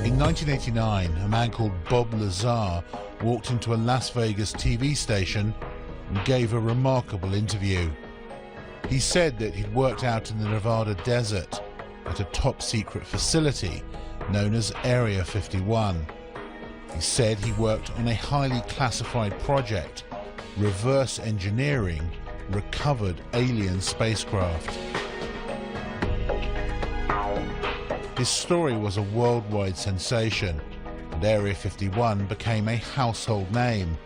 In 1989, a man called Bob Lazar walked into a Las Vegas TV station and gave a remarkable interview. He said that he'd worked out in the Nevada desert at a top-secret facility known as Area 51. He said he worked on a highly classified project, reverse engineering recovered alien spacecraft. His story was a worldwide sensation, and Area 51 became a household name,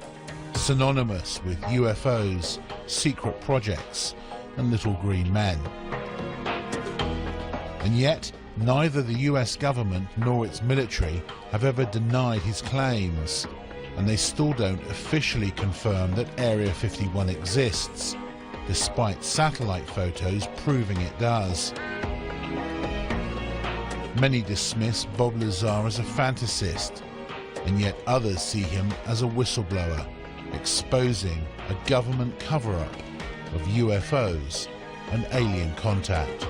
synonymous with UFOs, secret projects, and little green men. And yet, neither the US government nor its military have ever denied his claims, and they still don't officially confirm that Area 51 exists, despite satellite photos proving it does. Many dismiss Bob Lazar as a fantasist, and yet others see him as a whistleblower, exposing a government cover-up of UFOs and alien contact.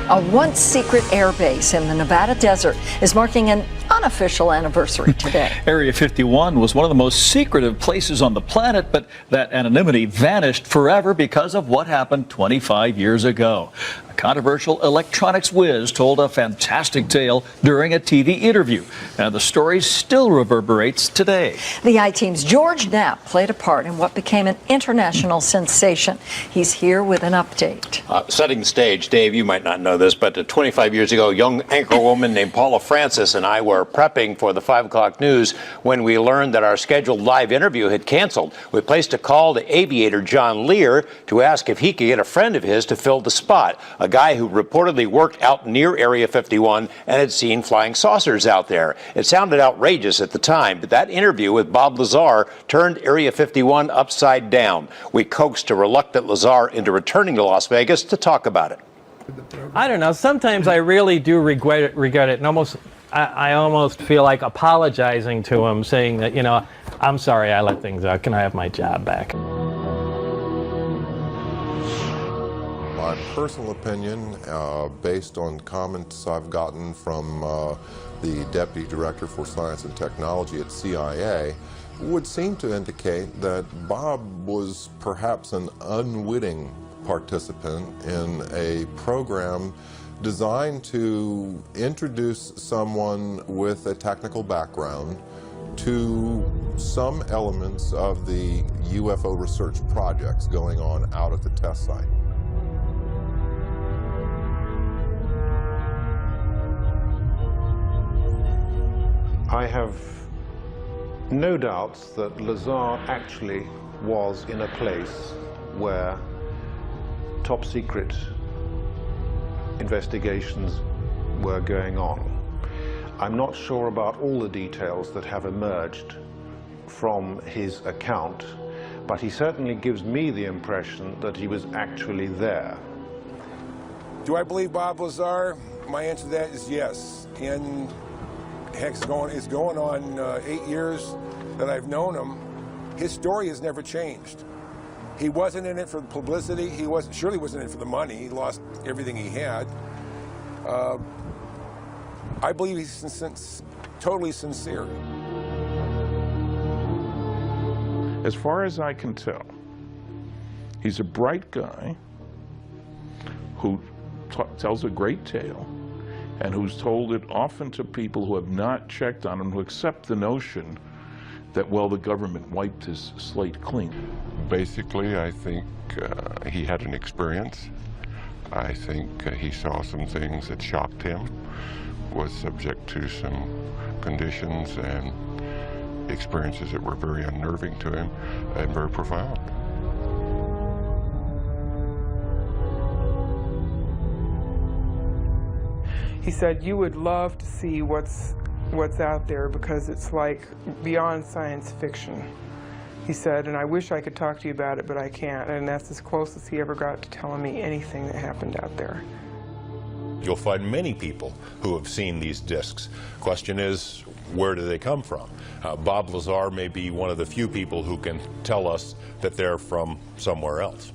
A once-secret airbase in the Nevada desert is marking an unofficial anniversary today. Area 51 was one of the most secretive places on the planet, but that anonymity vanished forever because of what happened 25 years ago. A controversial electronics whiz told a fantastic tale during a TV interview, and the story still reverberates today. The I-Team's George Knapp played a part in what became an international sensation. He's here with an update. Setting the stage, Dave, you might not know this, but 25 years ago, a young anchor woman named Paula Francis and I were prepping for the 5 o'clock news when we learned that our scheduled live interview had canceled. We placed a call to aviator John Lear to ask if he could get a friend of his to fill the spot, a guy who reportedly worked out near Area 51 and had seen flying saucers out there. It sounded outrageous at the time, but that interview with Bob Lazar turned Area 51 upside down. We coaxed a reluctant Lazar into returning to Las Vegas to talk about it. I don't know. Sometimes I really do regret it, and I almost feel like apologizing to him, saying that, you know, I'm sorry I let things out. Can I have my job back? My personal opinion, based on comments I've gotten from the Deputy Director for Science and Technology at CIA, would seem to indicate that Bob was perhaps an unwitting participant in a program designed to introduce someone with a technical background to some elements of the UFO research projects going on out at the test site. I have no doubts that Lazar actually was in a place where top secret investigations were going on. I'm not sure about all the details that have emerged from his account, but he certainly gives me the impression that he was actually there. Do I believe Bob Lazar? My answer to that is yes. And heck, it's going on 8 years that I've known him. His story has never changed. He wasn't in it for the publicity. He surely wasn't in it for the money. He lost everything he had. I believe he's totally sincere. As far as I can tell, he's a bright guy who tells a great tale and who's told it often to people who have not checked on him, who accept the notion that, well, the government wiped his slate clean. Basically, I think he had an experience. I think he saw some things that shocked him, was subject to some conditions and experiences that were very unnerving to him and very profound. He said, you would love to see what's out there because it's like beyond science fiction. He said, and I wish I could talk to you about it, but I can't. And that's as close as he ever got to telling me anything that happened out there. You'll find many people who have seen these discs. Question is, where do they come from? Bob Lazar may be one of the few people who can tell us that they're from somewhere else.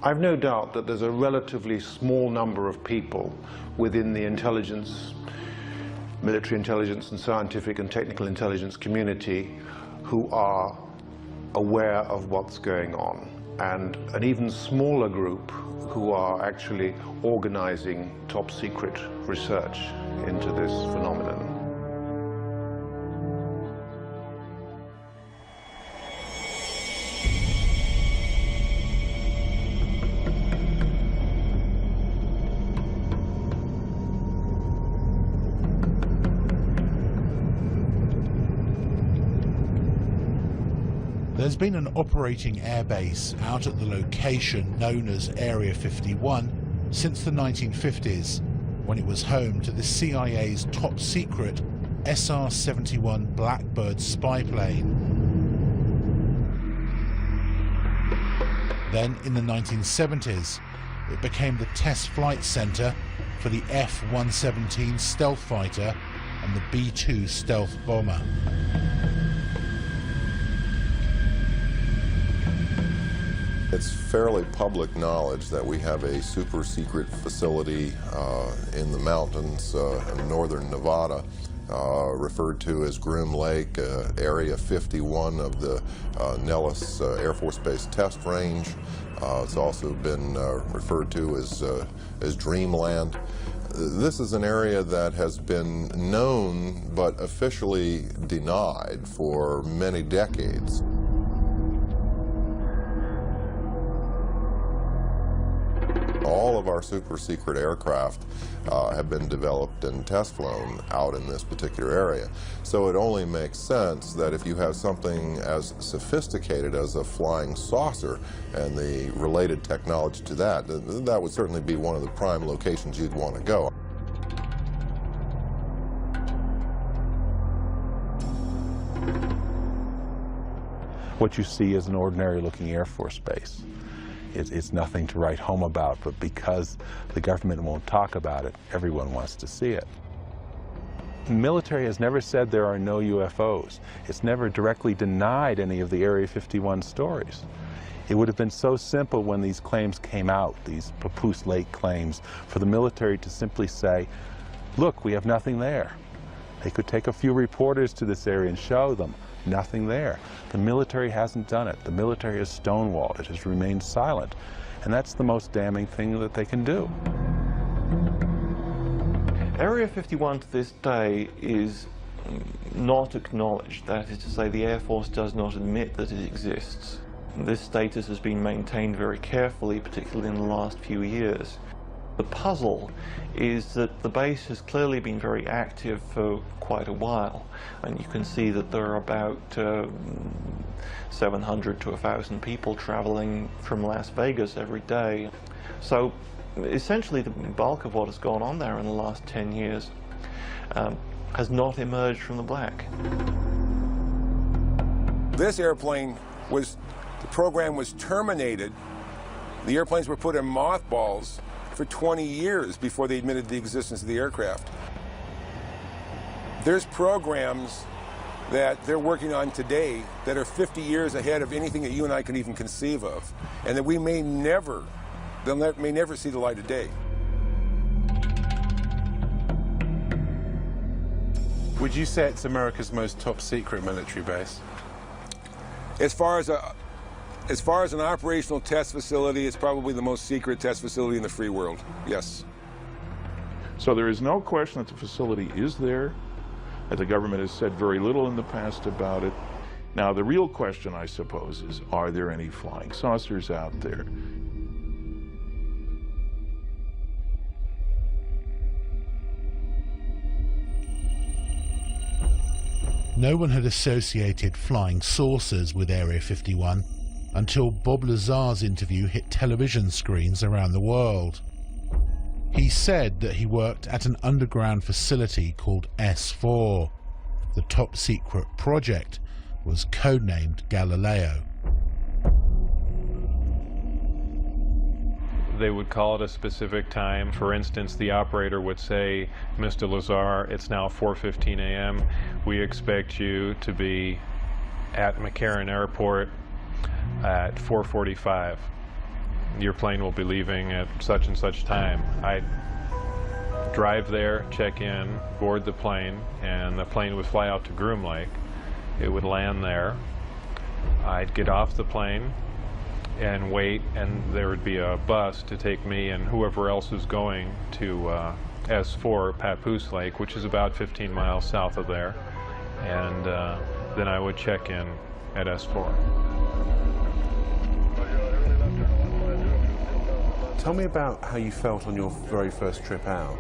I've no doubt that there's a relatively small number of people within the intelligence, military intelligence and scientific and technical intelligence community who are aware of what's going on, and an even smaller group who are actually organizing top secret research into this phenomenon. There's been an operating airbase out at the location known as Area 51 since the 1950s, when it was home to the CIA's top secret SR-71 Blackbird spy plane. Then in the 1970s, it became the test flight center for the F-117 stealth fighter and the B-2 stealth bomber. It's fairly public knowledge that we have a super secret facility in the mountains in northern Nevada, referred to as Groom Lake, Area 51 of the Nellis Air Force Base test range. It's also been referred to as Dreamland. This is an area that has been known but officially denied for many decades. All of our super secret aircraft have been developed and test flown out in this particular area. So it only makes sense that if you have something as sophisticated as a flying saucer and the related technology to that, that would certainly be one of the prime locations you'd want to go. What you see is an ordinary looking Air Force base. It's nothing to write home about, but because the government won't talk about it, everyone wants to see it. The military has never said there are no UFOs. It's never directly denied any of the Area 51 stories. It would have been so simple when these claims came out, these Papoose Lake claims, for the military to simply say, look, we have nothing there. They could take a few reporters to this area and show them. Nothing there. The military hasn't done it. The military has stonewalled. It has remained silent. And that's the most damning thing that they can do. Area 51 to this day is not acknowledged. That is to say, the Air Force does not admit that it exists. This status has been maintained very carefully, particularly in the last few years. The puzzle is that the base has clearly been very active for quite a while, and you can see that there are about 700 to 1,000 people traveling from Las Vegas every day. So essentially the bulk of what has gone on there in the last 10 years has not emerged from the black. This airplane was, the program was terminated. The airplanes were put in mothballs for 20 years before they admitted the existence of the aircraft. There's programs that they're working on today that are 50 years ahead of anything that you and I can even conceive of, and that we may never, may never see the light of day. Would you say it's America's most top secret military base? As far as an operational test facility, it's probably the most secret test facility in the free world, yes. So there is no question that the facility is there, and the government has said very little in the past about it. Now, the real question, I suppose, is are there any flying saucers out there? No one had associated flying saucers with Area 51 until Bob Lazar's interview hit television screens around the world. He said that he worked at an underground facility called S4. The top secret project was codenamed Galileo. They would call it a specific time. For instance, the operator would say, Mr. Lazar, it's now 4:15 a.m. We expect you to be at McCarran Airport at 4:45. your plane will be leaving at such and such time. I'd drive there, check in, board the plane, and the plane would fly out to Groom Lake. It would land there. I'd get off the plane and wait, and there would be a bus to take me and whoever else was going to S4, Papoose Lake, which is about 15 miles south of there, and then I would check in at S4. Tell me about how you felt on your very first trip out.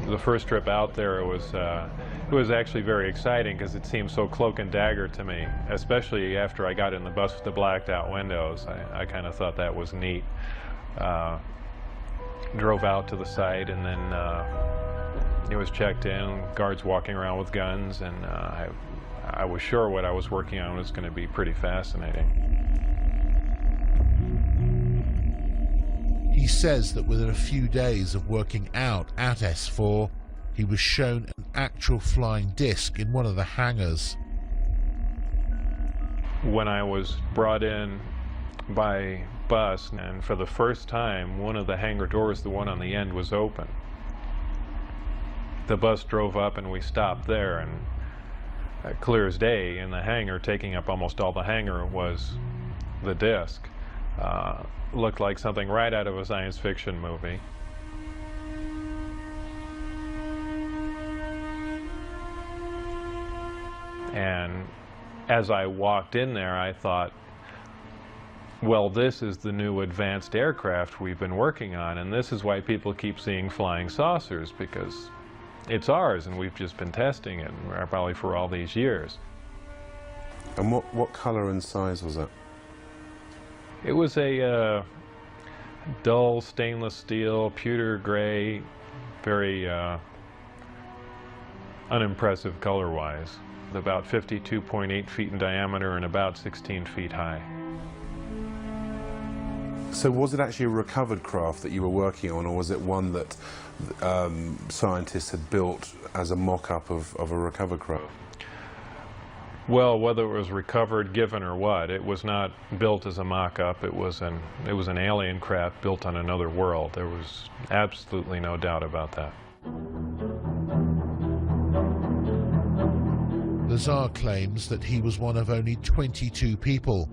The first trip out there, it was actually very exciting because it seemed so cloak and dagger to me, especially after I got in the bus with the blacked out windows. I kind of thought that was neat. Drove out to the site, and then it was checked in, guards walking around with guns, and I was sure what I was working on was going to be pretty fascinating. He says that within a few days of working out at S4, he was shown an actual flying disc in one of the hangars. When I was brought in by bus, and for the first time, one of the hangar doors, the one on the end, was open. The bus drove up and we stopped there, and clear as day in the hangar, taking up almost all the hangar, was the disc. Looked like something right out of a science fiction movie. And as I walked in there, I thought, well, this is the new advanced aircraft we've been working on, and this is why people keep seeing flying saucers, because it's ours and we've just been testing it probably for all these years. And what color and size was it? It was a dull stainless steel, pewter gray, very unimpressive color-wise. About 52.8 feet in diameter and about 16 feet high. So was it actually a recovered craft that you were working on, or was it one that scientists had built as a mock-up of a recovered craft? Well, whether it was recovered, given, or what, it was not built as a mock-up. It was an alien craft built on another world. There was absolutely no doubt about that. Lazar claims that he was one of only 22 people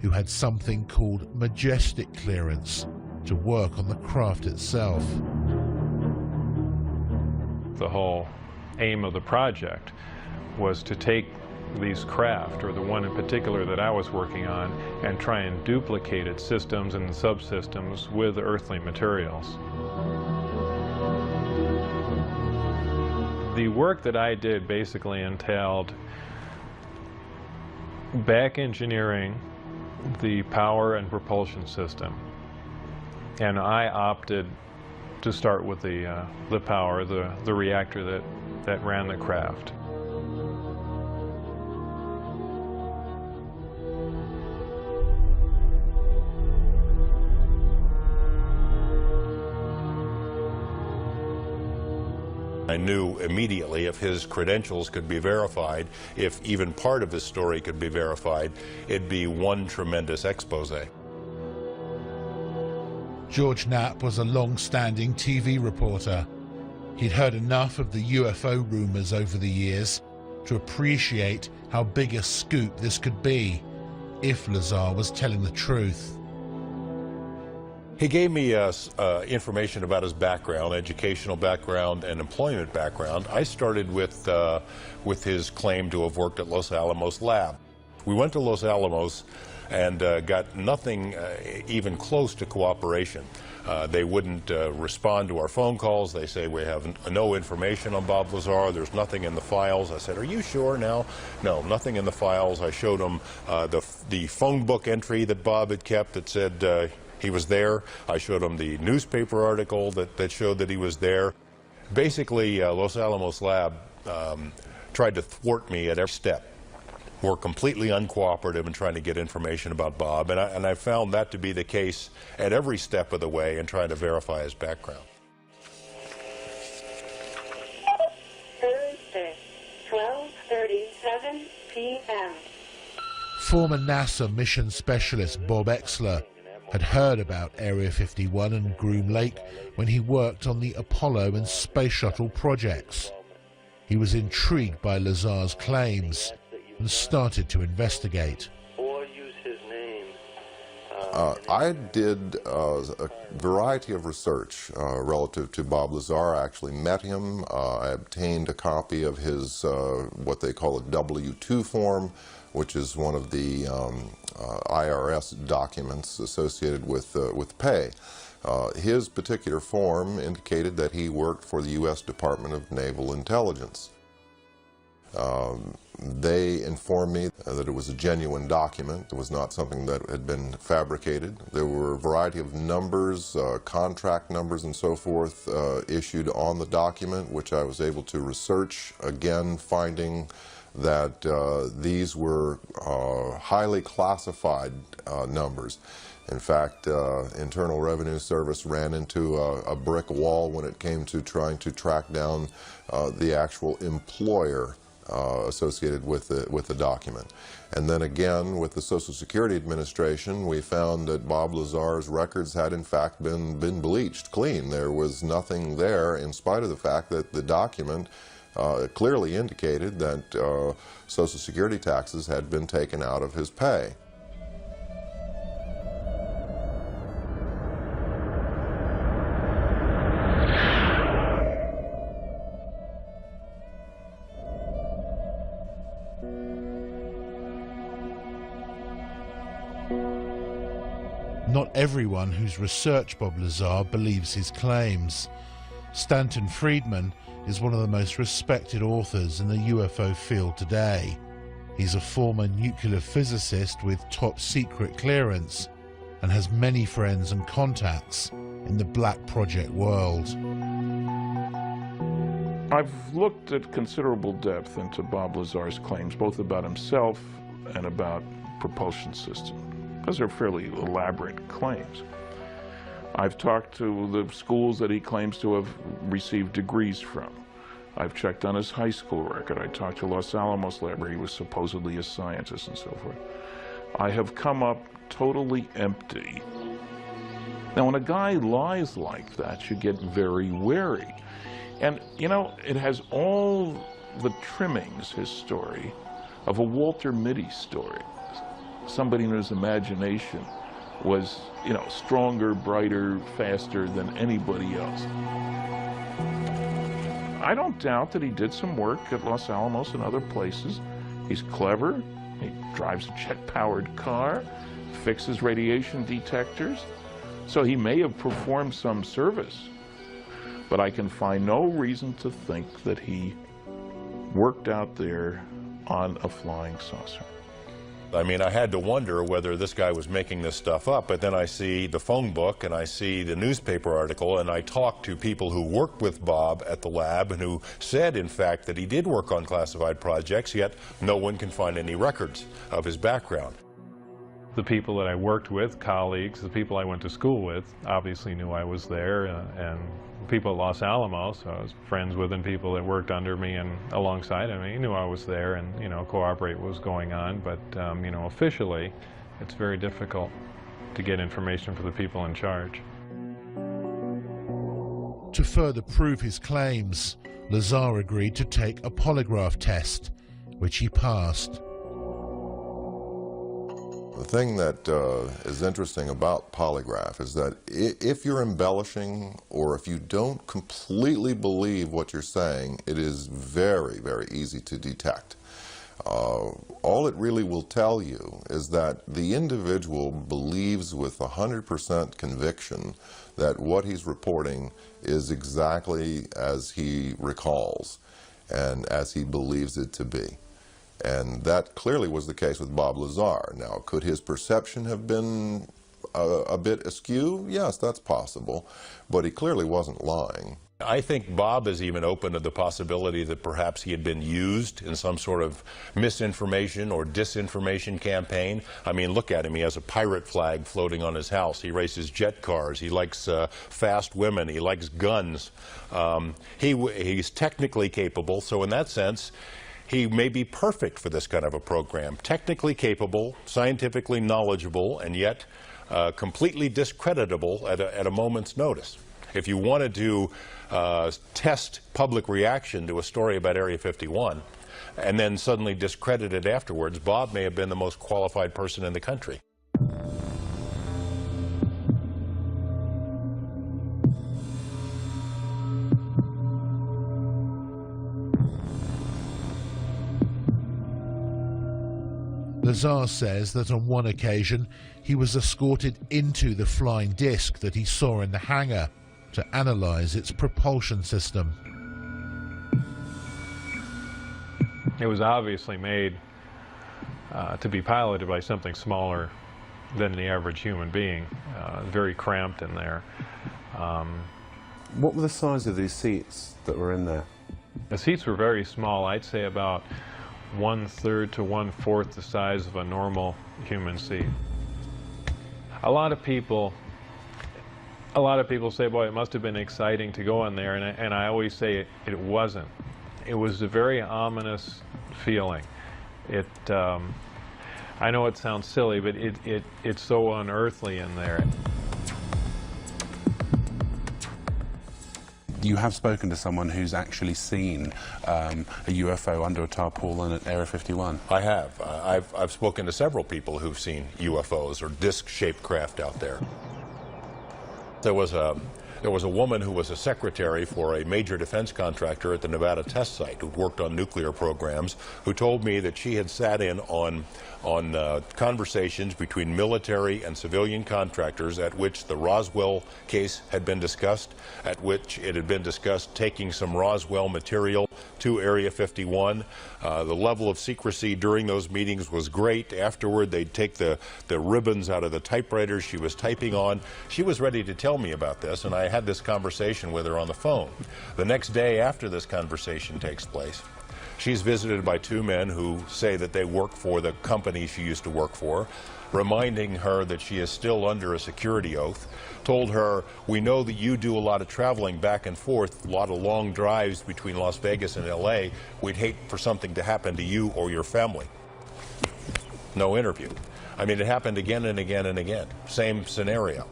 who had something called majestic clearance to work on the craft itself. The whole aim of the project was to take these craft, or the one in particular that I was working on, and try and duplicate its systems and subsystems with earthly materials. The work that I did basically entailed back engineering the power and propulsion system, and I opted to start with the power, the reactor that ran the craft. I knew immediately if his credentials could be verified, if even part of his story could be verified, it'd be one tremendous expose. George Knapp was a long-standing TV reporter. He'd heard enough of the UFO rumors over the years to appreciate how big a scoop this could be if Lazar was telling the truth. He gave me information about his background, educational background and employment background. I started with his claim to have worked at Los Alamos Lab. We went to Los Alamos and got nothing even close to cooperation. They wouldn't respond to our phone calls. They say, we have no information on Bob Lazar. There's nothing in the files. I said, are you sure now? No, nothing in the files. I showed them the phone book entry that Bob had kept that said he was there. I showed him the newspaper article that showed that he was there. Basically, Los Alamos Lab tried to thwart me at every step. Were completely uncooperative in trying to get information about Bob, and I found that to be the case at every step of the way in trying to verify his background. Thursday, 12:37 p.m. Former NASA mission specialist Bob Exler had heard about Area 51 and Groom Lake when he worked on the Apollo and Space Shuttle projects. He was intrigued by Lazar's claims and started to investigate. I did a variety of research relative to Bob Lazar. I actually met him. I obtained a copy of his what they call a W-2 form, which is one of the IRS documents associated with pay. His particular form indicated that he worked for the U.S. Department of Naval Intelligence. They informed me that it was a genuine document. It was not something that had been fabricated. There were a variety of numbers, contract numbers and so forth issued on the document, which I was able to research, again finding that these were highly classified numbers. In fact, Internal Revenue Service ran into a brick wall when it came to trying to track down the actual employer associated with the document. And then again, with the Social Security Administration, we found that Bob Lazar's records had in fact been bleached clean. There was nothing there, in spite of the fact that the document clearly indicated that Social Security taxes had been taken out of his pay. Not everyone who's researched Bob Lazar believes his claims. Stanton Friedman is one of the most respected authors in the UFO field today. He's a former nuclear physicist with top secret clearance and has many friends and contacts in the Black Project world. I've looked at considerable depth into Bob Lazar's claims, both about himself and about propulsion system. Those are fairly elaborate claims. I've talked to the schools that he claims to have received degrees from. I've checked on his high school record. I talked to Los Alamos Lab, where he was supposedly a scientist and so forth. I have come up totally empty. Now, when a guy lies like that, you get very wary. And, you know, it has all the trimmings, his story, of a Walter Mitty story. Somebody in whose imagination was, you know, stronger, brighter, faster than anybody else. I don't doubt that he did some work at Los Alamos and other places. He's clever. He drives a jet-powered car, fixes radiation detectors. So he may have performed some service. But I can find no reason to think that he worked out there on a flying saucer. I mean, I had to wonder whether this guy was making this stuff up, but then I see the phone book and I see the newspaper article, and I talked to people who worked with Bob at the lab and who said, in fact, that he did work on classified projects, yet no one can find any records of his background. The people that I worked with, colleagues, the people I went to school with, obviously knew I was there, and people at Los Alamos, I was friends with, and people that worked under me and alongside of me knew I was there and, you know, cooperate what was going on. But, you know, officially, it's very difficult to get information for the people in charge. To further prove his claims, Lazar agreed to take a polygraph test, which he passed. The thing that is interesting about polygraph is that if you're embellishing or if you don't completely believe what you're saying, it is very, very easy to detect. All it really will tell you is that the individual believes with 100% conviction that what he's reporting is exactly as he recalls and as he believes it to be. And that clearly was the case with Bob Lazar. Now, could his perception have been a bit askew? Yes, that's possible, but he clearly wasn't lying. I think Bob is even open to the possibility that perhaps he had been used in some sort of misinformation or disinformation campaign. I mean, look at him. He has a pirate flag floating on his house. He races jet cars. He likes fast women. He likes guns. He's technically capable, so in that sense, he may be perfect for this kind of a program. Technically capable, scientifically knowledgeable, and yet completely discreditable at a moment's notice. If you wanted to test public reaction to a story about Area 51 and then suddenly discredit it afterwards, Bob may have been the most qualified person in the country. Lazar says that on one occasion he was escorted into the flying disc that he saw in the hangar to analyze its propulsion system. It was obviously made to be piloted by something smaller than the average human being, very cramped in there. What were the size of these seats that were in there? The seats were very small. I'd say about 1/3 to 1/4 the size of a normal human seat. A lot of people say, boy, it must have been exciting to go in there, and I always say it wasn't. It was a very ominous feeling. I know it sounds silly, but it's so unearthly in there. You have spoken to someone who's actually seen a UFO under a tarpaulin at Area 51. I have. I've spoken to several people who've seen UFOs or disc-shaped craft out there. There was a woman who was a secretary for a major defense contractor at the Nevada test site who worked on nuclear programs, who told me that she had sat in on conversations between military and civilian contractors at which the Roswell case had been discussed, at which it had been discussed taking some Roswell material to Area 51. The level of secrecy during those meetings was great. Afterward, they'd take the ribbons out of the typewriters she was typing on. She was ready to tell me about this, and I had this conversation with her on the phone. The next day after this conversation takes place, she's visited by two men who say that they work for the company she used to work for, reminding her that she is still under a security oath, told her, we know that you do a lot of traveling back and forth, a lot of long drives between Las Vegas and LA. We'd hate for something to happen to you or your family. No interview. I mean, it happened again and again and again. Same scenario.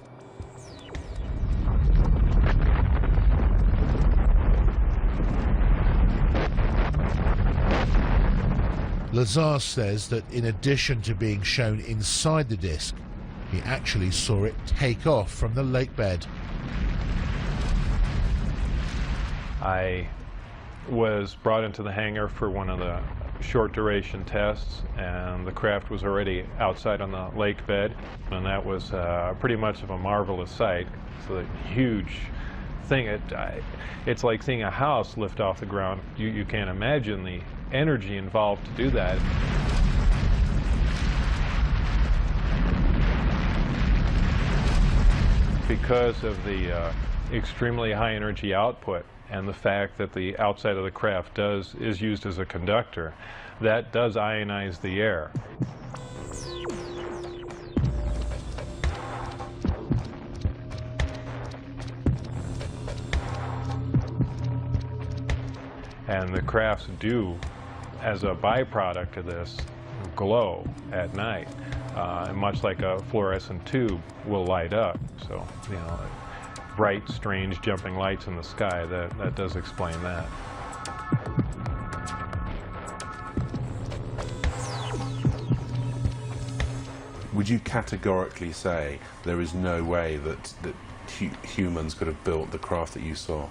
Lazar says that in addition to being shown inside the disc, he actually saw it take off from the lake bed. I was brought into the hangar for one of the short duration tests, and the craft was already outside on the lake bed, and that was pretty much of a marvelous sight. It's a huge thing. It's like seeing a house lift off the ground. You can't imagine the energy involved to do that. Because of the extremely high energy output and the fact that the outside of the craft is used as a conductor, that does ionize the air. And the crafts do, as a byproduct of this, glow at night, much like a fluorescent tube will light up. So, you know, bright, strange, jumping lights in the sky, that does explain that. Would you categorically say there is no way that humans could have built the craft that you saw?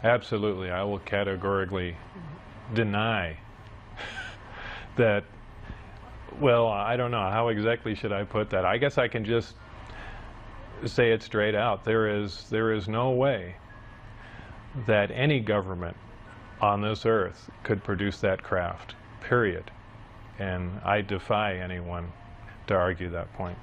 Absolutely. I will categorically deny that. Well, I don't know. How exactly should I put that? I guess I can just say it straight out. There is no way that any government on this earth could produce that craft, period. And I defy anyone to argue that point.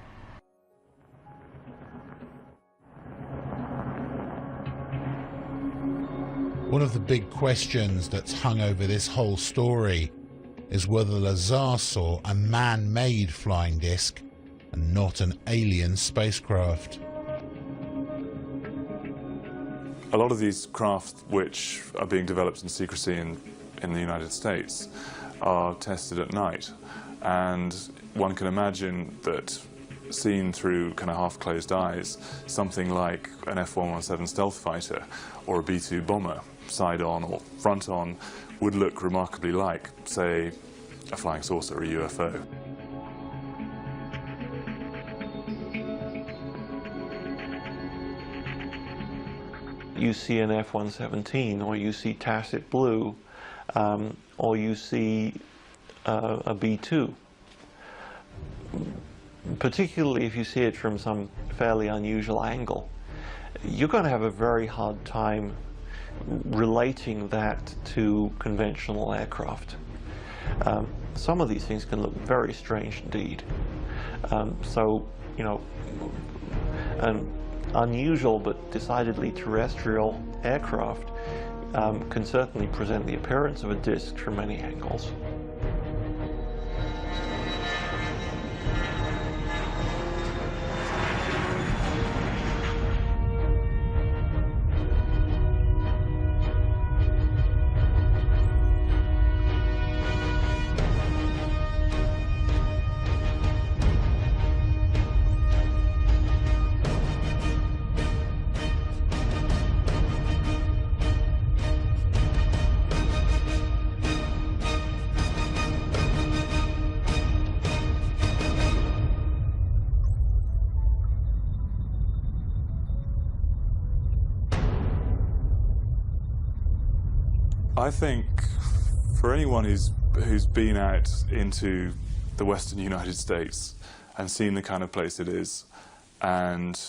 One of the big questions that's hung over this whole story is whether Lazar saw a man-made flying disc and not an alien spacecraft. A lot of these craft which are being developed in secrecy in the United States are tested at night, and one can imagine that seen through kind of half-closed eyes, something like an F-117 stealth fighter or a B-2 bomber, side-on or front-on, would look remarkably like, say, a flying saucer or a UFO. You see an F-117, or you see Tacit Blue, or you see a B-2. Particularly if you see it from some fairly unusual angle, you're going to have a very hard time relating that to conventional aircraft. Some of these things can look very strange indeed. So, you know, an unusual but decidedly terrestrial aircraft can certainly present the appearance of a disk from many angles. I think for anyone who's been out into the western United States and seen the kind of place it is and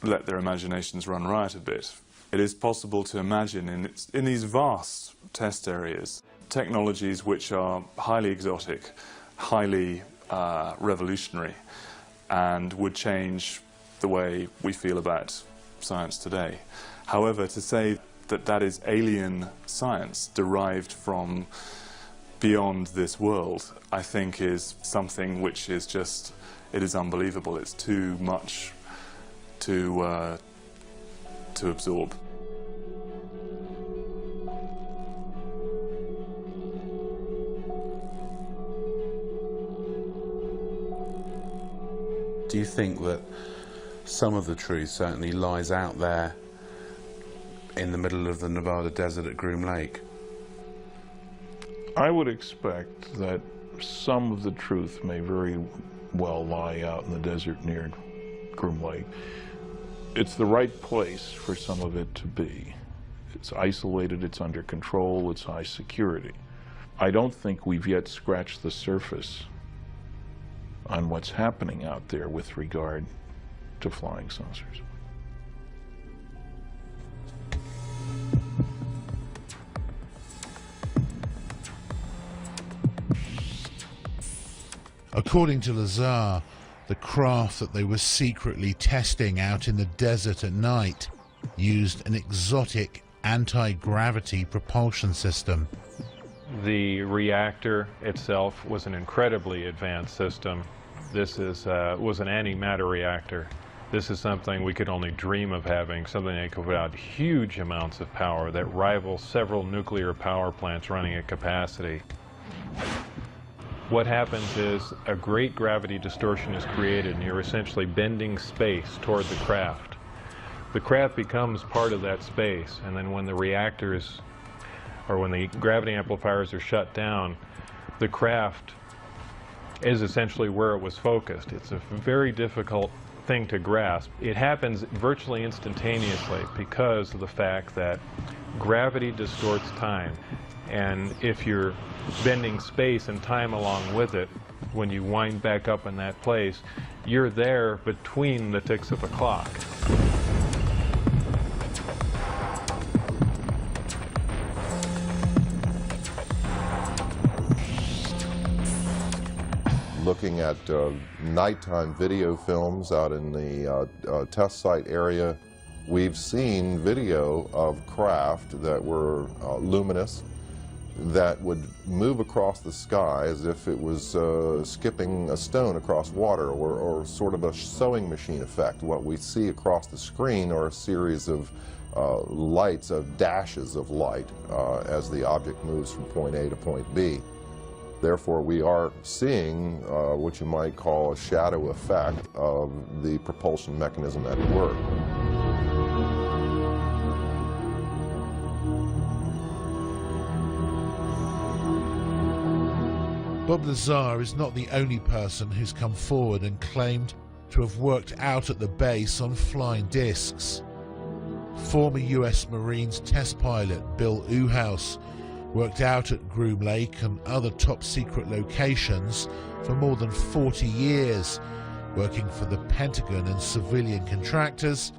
let their imaginations run riot a bit, it is possible to imagine in these vast test areas technologies which are highly exotic, highly revolutionary, and would change the way we feel about science today. However, to say that that is alien science derived from beyond this world, I think is something which is just, it is unbelievable. It's too much to absorb. Do you think that some of the truth certainly lies out there in the middle of the Nevada desert at Groom Lake? I would expect that some of the truth may very well lie out in the desert near Groom Lake. It's the right place for some of it to be. It's isolated, it's under control, it's high security. I don't think we've yet scratched the surface on what's happening out there with regard to flying saucers. According to Lazar, the craft that they were secretly testing out in the desert at night used an exotic anti-gravity propulsion system. The reactor itself was an incredibly advanced system. This was an antimatter reactor. This is something we could only dream of having, something that could put out huge amounts of power that rivals several nuclear power plants running at capacity. What happens is a great gravity distortion is created and you're essentially bending space toward the craft. The craft becomes part of that space, and then when the reactors, or when the gravity amplifiers are shut down, the craft is essentially where it was focused. It's a very difficult thing to grasp. It happens virtually instantaneously because of the fact that gravity distorts time. And if you're bending space and time along with it, when you wind back up in that place, you're there between the ticks of a clock. Looking at nighttime video films out in the test site area, we've seen video of craft that were luminous, that would move across the sky as if it was skipping a stone across water, or sort of a sewing machine effect. What we see across the screen are a series of lights, of dashes of light, as the object moves from point A to point B. Therefore, we are seeing what you might call a shadow effect of the propulsion mechanism at work. Bob Lazar is not the only person who's come forward and claimed to have worked out at the base on flying discs. Former US Marines test pilot Bill Uhouse worked out at Groom Lake and other top-secret locations for more than 40 years, working for the Pentagon and civilian contractors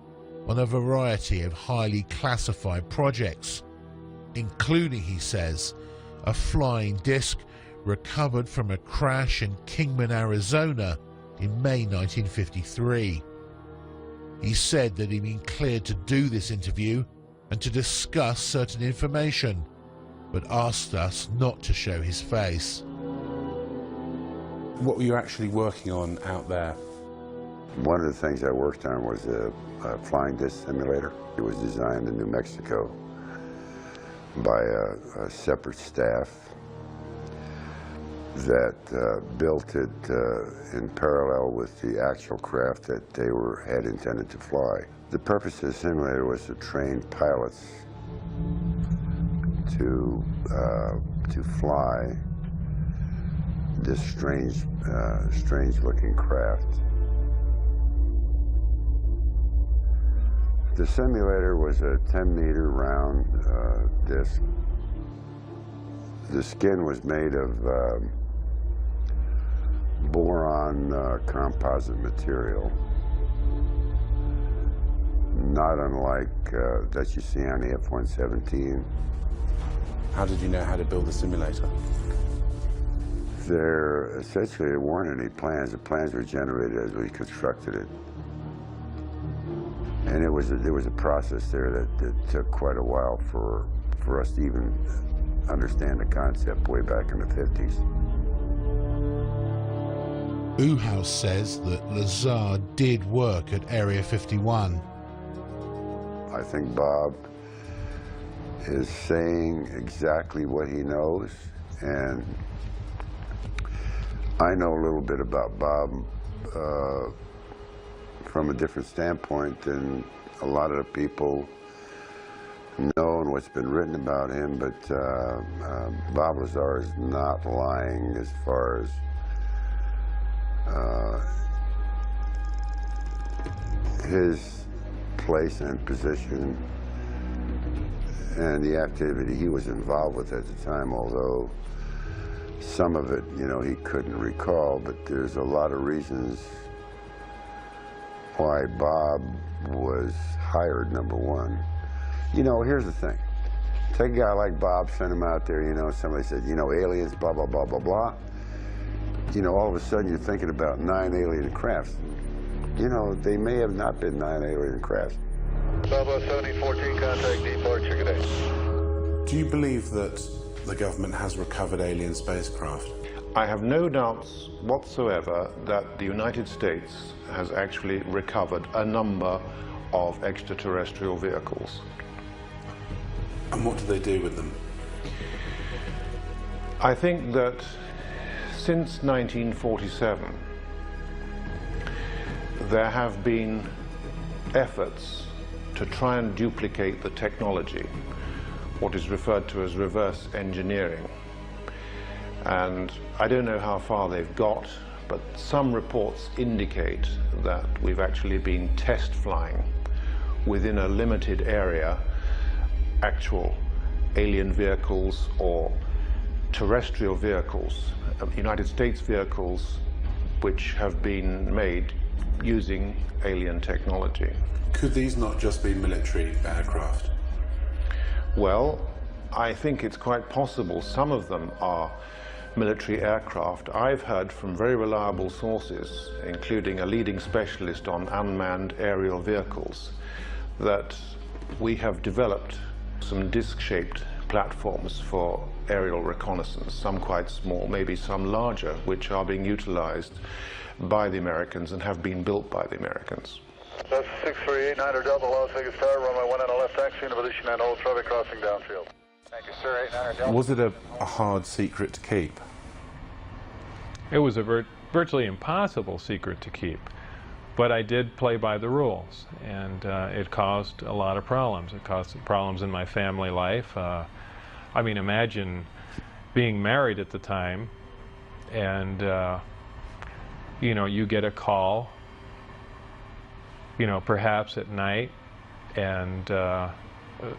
on a variety of highly classified projects, including, he says, a flying disc recovered from a crash in Kingman, Arizona in May 1953. He said that he'd been cleared to do this interview and to discuss certain information, but asked us not to show his face. What were you actually working on out there? One of the things I worked on was a flying disc simulator. It was designed in New Mexico by a separate staff that built it in parallel with the actual craft that they had intended to fly. The purpose of the simulator was to train pilots to fly this strange-looking craft. The simulator was a 10-meter round disc. The skin was made of boron composite material, not unlike that you see on the F-117. How did you know how to build the simulator? Essentially, there weren't any plans. The plans were generated as we constructed it. And there was a process there that took quite a while for us to even understand the concept way back in the 50s. Uhouse says that Lazar did work at Area 51. I think Bob is saying exactly what he knows, and I know a little bit about Bob from a different standpoint than a lot of the people know and what's been written about him, but Bob Lazar is not lying as far as his place and position and the activity he was involved with at the time, although some of it, you know, he couldn't recall, but there's a lot of reasons why Bob was hired, number one. You know, here's the thing. Take a guy like Bob, send him out there, you know, somebody said, you know, aliens, blah, blah, blah, blah, blah. You know, all of a sudden you're thinking about 9 alien crafts. You know, they may have not been 9 alien crafts. Bravo 7014, contact departure, good day. Do you believe that the government has recovered alien spacecraft? I have no doubts whatsoever that the United States has actually recovered a number of extraterrestrial vehicles. And what do they do with them? I think that since 1947, there have been efforts to try and duplicate the technology, what is referred to as reverse engineering. And I don't know how far they've got, but some reports indicate that we've actually been test flying within a limited area actual alien vehicles or terrestrial vehicles, United States vehicles which have been made using alien technology. Could these not just be military aircraft? Well, I think it's quite possible some of them are military aircraft. I've heard from very reliable sources, including a leading specialist on unmanned aerial vehicles, that we have developed some disc-shaped platforms for aerial reconnaissance, some quite small, maybe some larger, which are being utilized by the Americans and have been built by the Americans. That's 6389 Delta, Las Vegas Tower, runway 19 left, taxi into position and hold traffic crossing downfield. Thank you, sir, 89 Delta. Was it a hard secret to keep? It was a virtually impossible secret to keep. But I did play by the rules, and it caused a lot of problems. It caused problems in my family life. I mean, imagine being married at the time, and you know, you get a call, you know, perhaps at night, and a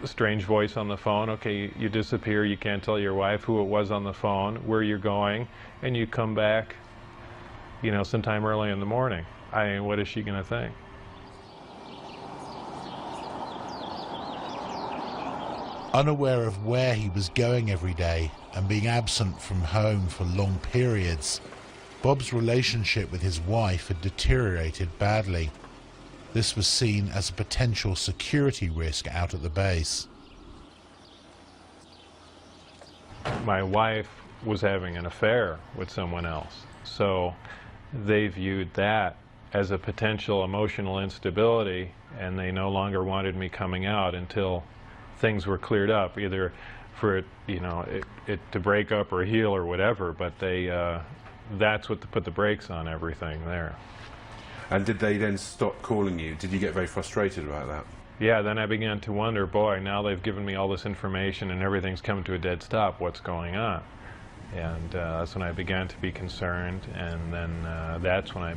strange voice on the phone. Okay, you disappear, you can't tell your wife who it was on the phone, where you're going, and you come back, you know, sometime early in the morning. I mean, what is she going to think? Unaware of where he was going every day and being absent from home for long periods, Bob's relationship with his wife had deteriorated badly. This was seen as a potential security risk out at the base. My wife was having an affair with someone else, so they viewed that as a potential emotional instability, and they no longer wanted me coming out until things were cleared up, either for it, you know, it to break up or heal or whatever. But they, that's what put the brakes on everything there. And did they then stop calling you? Did you get very frustrated about that? Yeah, then I began to wonder, boy, now they've given me all this information and everything's come to a dead stop. What's going on? And that's when I began to be concerned, and then that's when I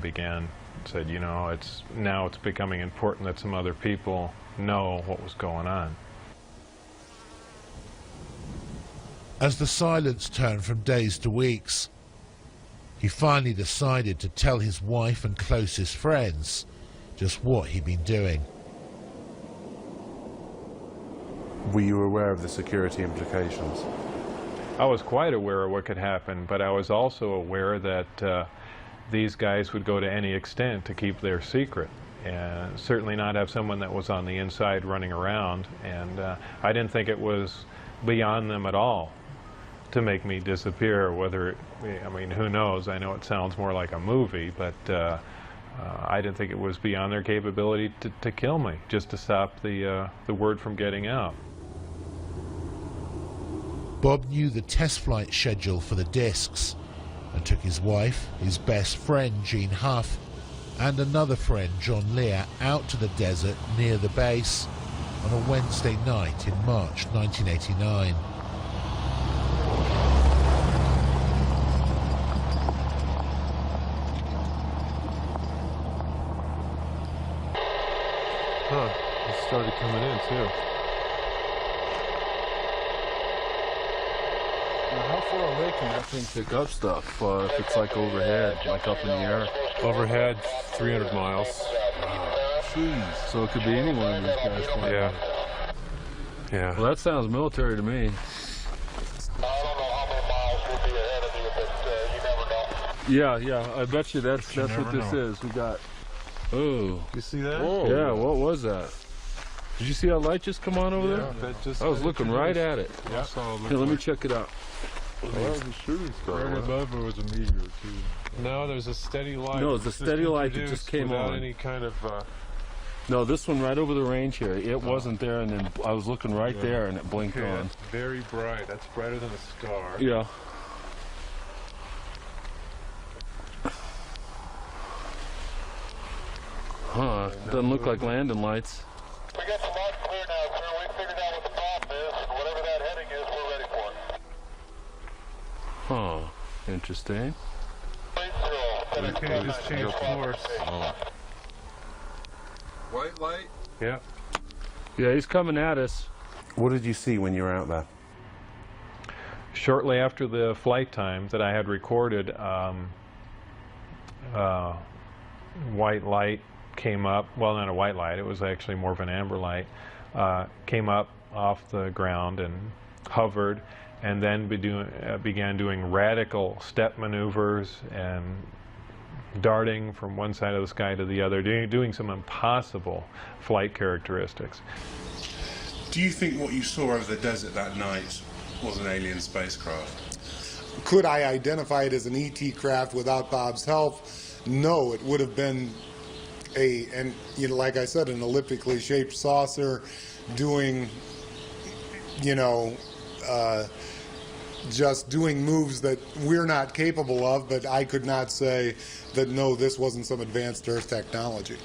said, you know, now it's becoming important that some other people know what was going on. As the silence turned from days to weeks, he finally decided to tell his wife and closest friends just what he'd been doing. Were you aware of the security implications? I was quite aware of what could happen, but I was also aware that these guys would go to any extent to keep their secret, and certainly not have someone that was on the inside running around. And I didn't think it was beyond them at all to make me disappear. Whether I mean, who knows? I know it sounds more like a movie, but I didn't think it was beyond their capability to kill me, just to stop the word from getting out. Bob knew the test flight schedule for the discs and took his wife, his best friend Gene Huff, and another friend John Lear out to the desert near the base on a Wednesday night in March 1989. Huh, it started coming in too. How far away can that thing pick up stuff if it's like overhead, like up in the air? Overhead, 300 miles. Jeez. So it could be any one of these guys. Yeah. Yeah. Well, that sounds military to me. Yeah, I bet you that's what this is. We got. Oh. You see that? Whoa. Yeah, what was that? Did you see that light just come on over there? I was looking right at it. Yeah. Here, let me check it out. Well, that was a shooting star. Right above it was a meteor, too. No, there's a steady light. No, it's a steady light that just came on. Without any kind of... No, this one right over the range here. It wasn't there, and then I was looking right there, and it blinked on. Very bright. That's brighter than a star. Yeah. Huh, doesn't look like landing lights. We got the light clear now, sir. We figured out what the problem is, and whatever that heading is, we're ready for it. Huh, interesting. Okay, just changed course. Oh. White light? Yeah. Yeah, he's coming at us. What did you see when you were out there? Shortly after the flight time that I had recorded, white light came up. Well, not a white light, it was actually more of an amber light. Came up off the ground and hovered, and then began doing radical step maneuvers and darting from one side of the sky to the other, doing some impossible flight characteristics. Do you think what you saw over the desert that night was an alien spacecraft? Could I identify it as an ET craft without Bob's help? No, it would have been and you know, like I said, an elliptically shaped saucer doing, you know, just doing moves that we're not capable of, but I could not say that, no, this wasn't some advanced Earth technology.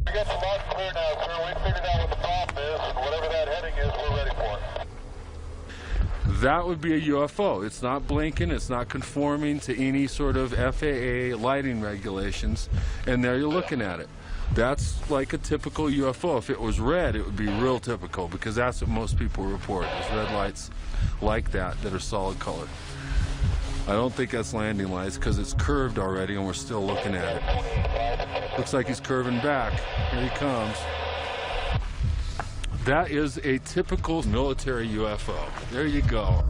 We got the launch clear now, sir. We figured out what the problem is, and whatever that heading is, we're ready for it. That would be a UFO. It's not blinking, it's not conforming to any sort of FAA lighting regulations, and there you're looking at it. That's like a typical UFO. If it was red, it would be real typical, because that's what most people report, is red lights like that are solid colored. I don't think that's landing lights, because it's curved already and we're still looking at it. Looks like he's curving back. Here he comes. That is a typical military UFO. There you go.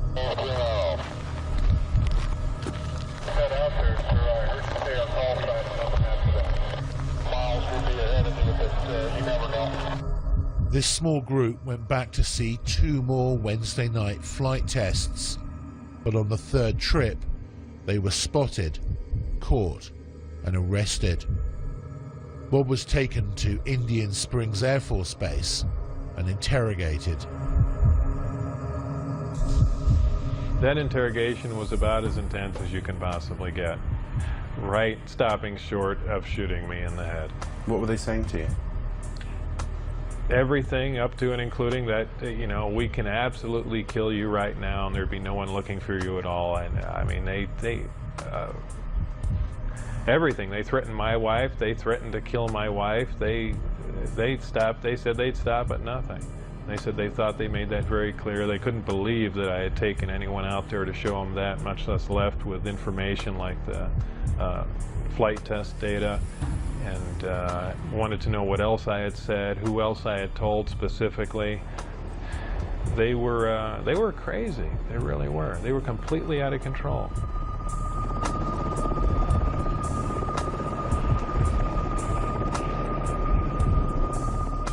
This small group went back to see 2 more Wednesday night flight tests, but on the 3rd trip, they were spotted, caught, and arrested. Bob was taken to Indian Springs Air Force Base and interrogated. That interrogation was about as intense as you can possibly get, right stopping short of shooting me in the head. What were they saying to you? Everything up to and including that, you know, we can absolutely kill you right now and there'd be no one looking for you at all. And I mean, everything. They threatened my wife. They threatened to kill my wife. They said they'd stop at nothing. They said they thought they made that very clear. They couldn't believe that I had taken anyone out there to show them that, much less left with information like the flight test data, and wanted to know what else I had said, who else I had told specifically. They were crazy. They really were. They were completely out of control.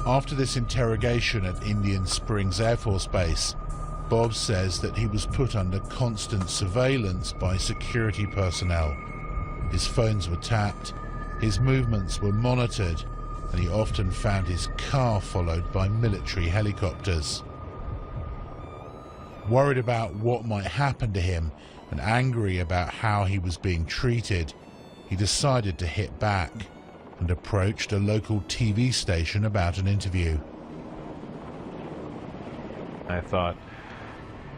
After this interrogation at Indian Springs Air Force Base, Bob says that he was put under constant surveillance by security personnel. His phones were tapped, his movements were monitored, and he often found his car followed by military helicopters. Worried about what might happen to him and angry about how he was being treated, he decided to hit back and approached a local TV station about an interview. I thought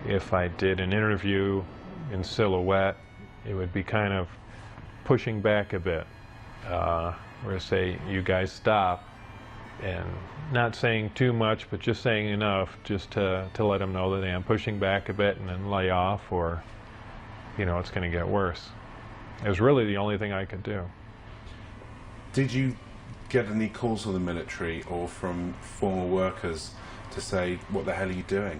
if I did an interview in silhouette, it would be kind of pushing back a bit, where say, you guys stop, and not saying too much, but just saying enough just to let them know that I am pushing back a bit and then lay off, or, you know, it's going to get worse. It was really the only thing I could do. Did you get any calls from the military or from former workers to say, what the hell are you doing?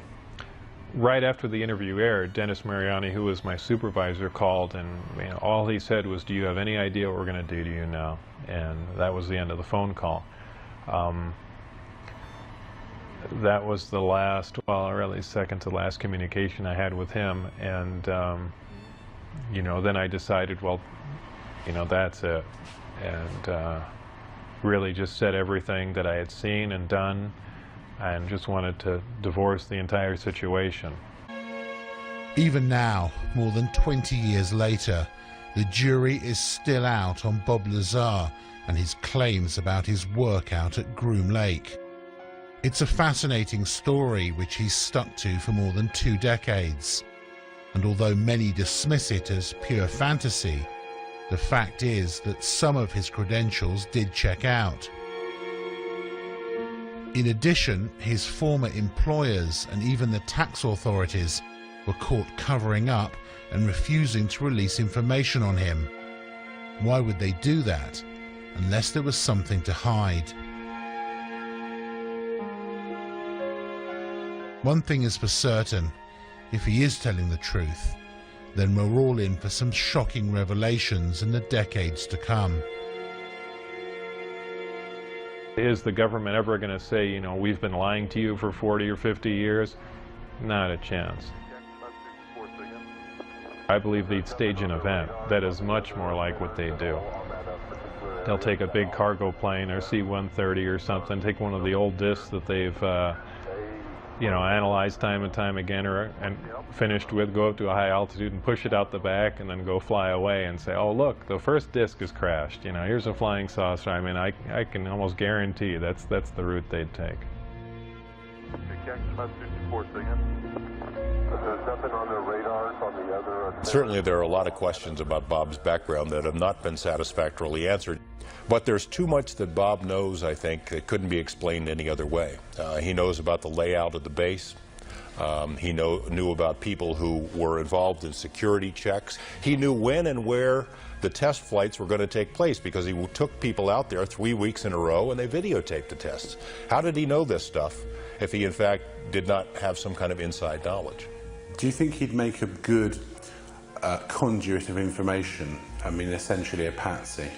Right after the interview aired, Dennis Mariani, who was my supervisor, called, and you know, all he said was, do you have any idea what we're going to do to you now? And that was the end of the phone call. That was the last, well, really second to last communication I had with him. And, you know, then I decided, well, you know, that's it. And really just said everything that I had seen and done, and just wanted to divorce the entire situation. Even now, more than 20 years later, the jury is still out on Bob Lazar and his claims about his work out at Groom Lake. It's a fascinating story which he's stuck to for more than 2 decades. And although many dismiss it as pure fantasy, the fact is that some of his credentials did check out. In addition, his former employers and even the tax authorities were caught covering up and refusing to release information on him. Why would they do that unless there was something to hide? One thing is for certain, if he is telling the truth, then we're all in for some shocking revelations in the decades to come. Is the government ever going to say, you know, we've been lying to you for 40 or 50 years? Not a chance. I believe they'd stage an event that is much more like what they do. They'll take a big cargo plane or C-130 or something, take one of the old discs that they've you know, analyzed time and time again, and finished with go up to a high altitude and push it out the back and then go fly away and say, oh look, the first disc has crashed, you know, here's a flying saucer. I mean, I can almost guarantee that's the route they'd take. There's nothing on their radars on the other. Certainly there are a lot of questions about Bob's background that have not been satisfactorily answered. But there's too much that Bob knows, I think, that couldn't be explained any other way. He knows about the layout of the base. He knew about people who were involved in security checks. He knew when and where the test flights were going to take place because he took people out there 3 weeks in a row and they videotaped the tests. How did he know this stuff if he, in fact, did not have some kind of inside knowledge? Do you think he'd make a good conduit of information? I mean, essentially a patsy.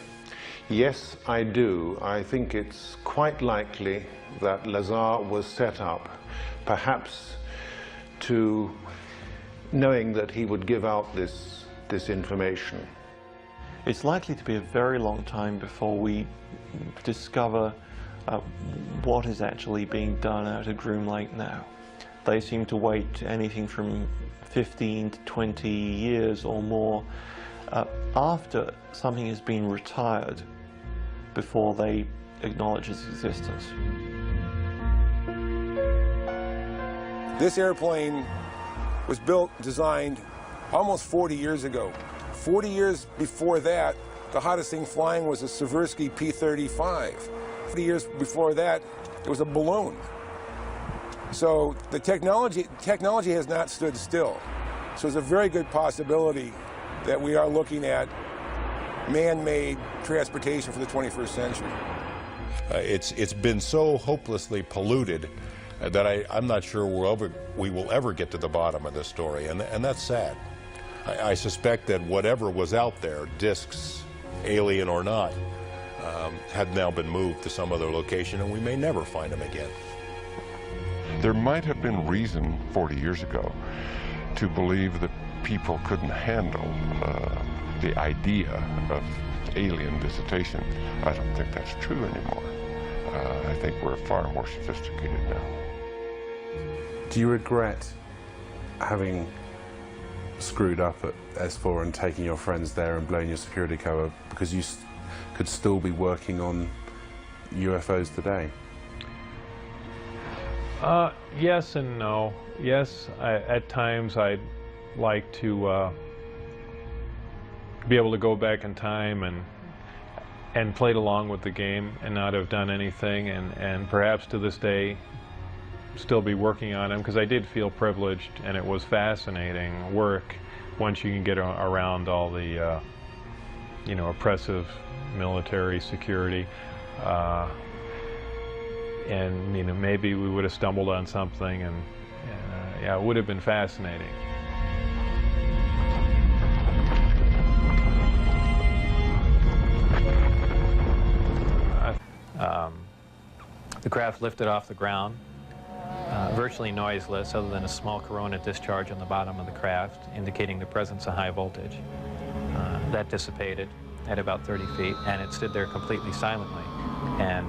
Yes, I do. I think it's quite likely that Lazar was set up, perhaps to knowing that he would give out this information. It's likely to be a very long time before we discover what is actually being done out at Groom Lake now. They seem to wait anything from 15 to 20 years or more after something has been retired before they acknowledge its existence. This airplane was designed almost 40 years ago. 40 years before that, the hottest thing flying was a Seversky P-35. 40 years before that, it was a balloon. So the technology has not stood still. So there's a very good possibility that we are looking at man-made transportation for the 21st century. It's been so hopelessly polluted that I'm not sure we will ever get to the bottom of this story, and that's sad. I suspect that whatever was out there, discs, alien or not, had now been moved to some other location, and we may never find them again. There might have been reason 40 years ago to believe that people couldn't handle the idea of alien visitation. I don't think that's true anymore. I think we're far more sophisticated now. Do you regret having screwed up at S4 and taking your friends there and blowing your security cover because you could still be working on UFOs today? Yes and no. Yes, at times I'd like to be able to go back in time and played along with the game and not have done anything, and perhaps to this day still be working on them, because I did feel privileged and it was fascinating work once you can get around all the you know, oppressive military security. And you know, maybe we would have stumbled on something, and yeah, it would have been fascinating. The craft lifted off the ground, virtually noiseless, other than a small corona discharge on the bottom of the craft, indicating the presence of high voltage. That dissipated at about 30 feet, and it stood there completely silently, and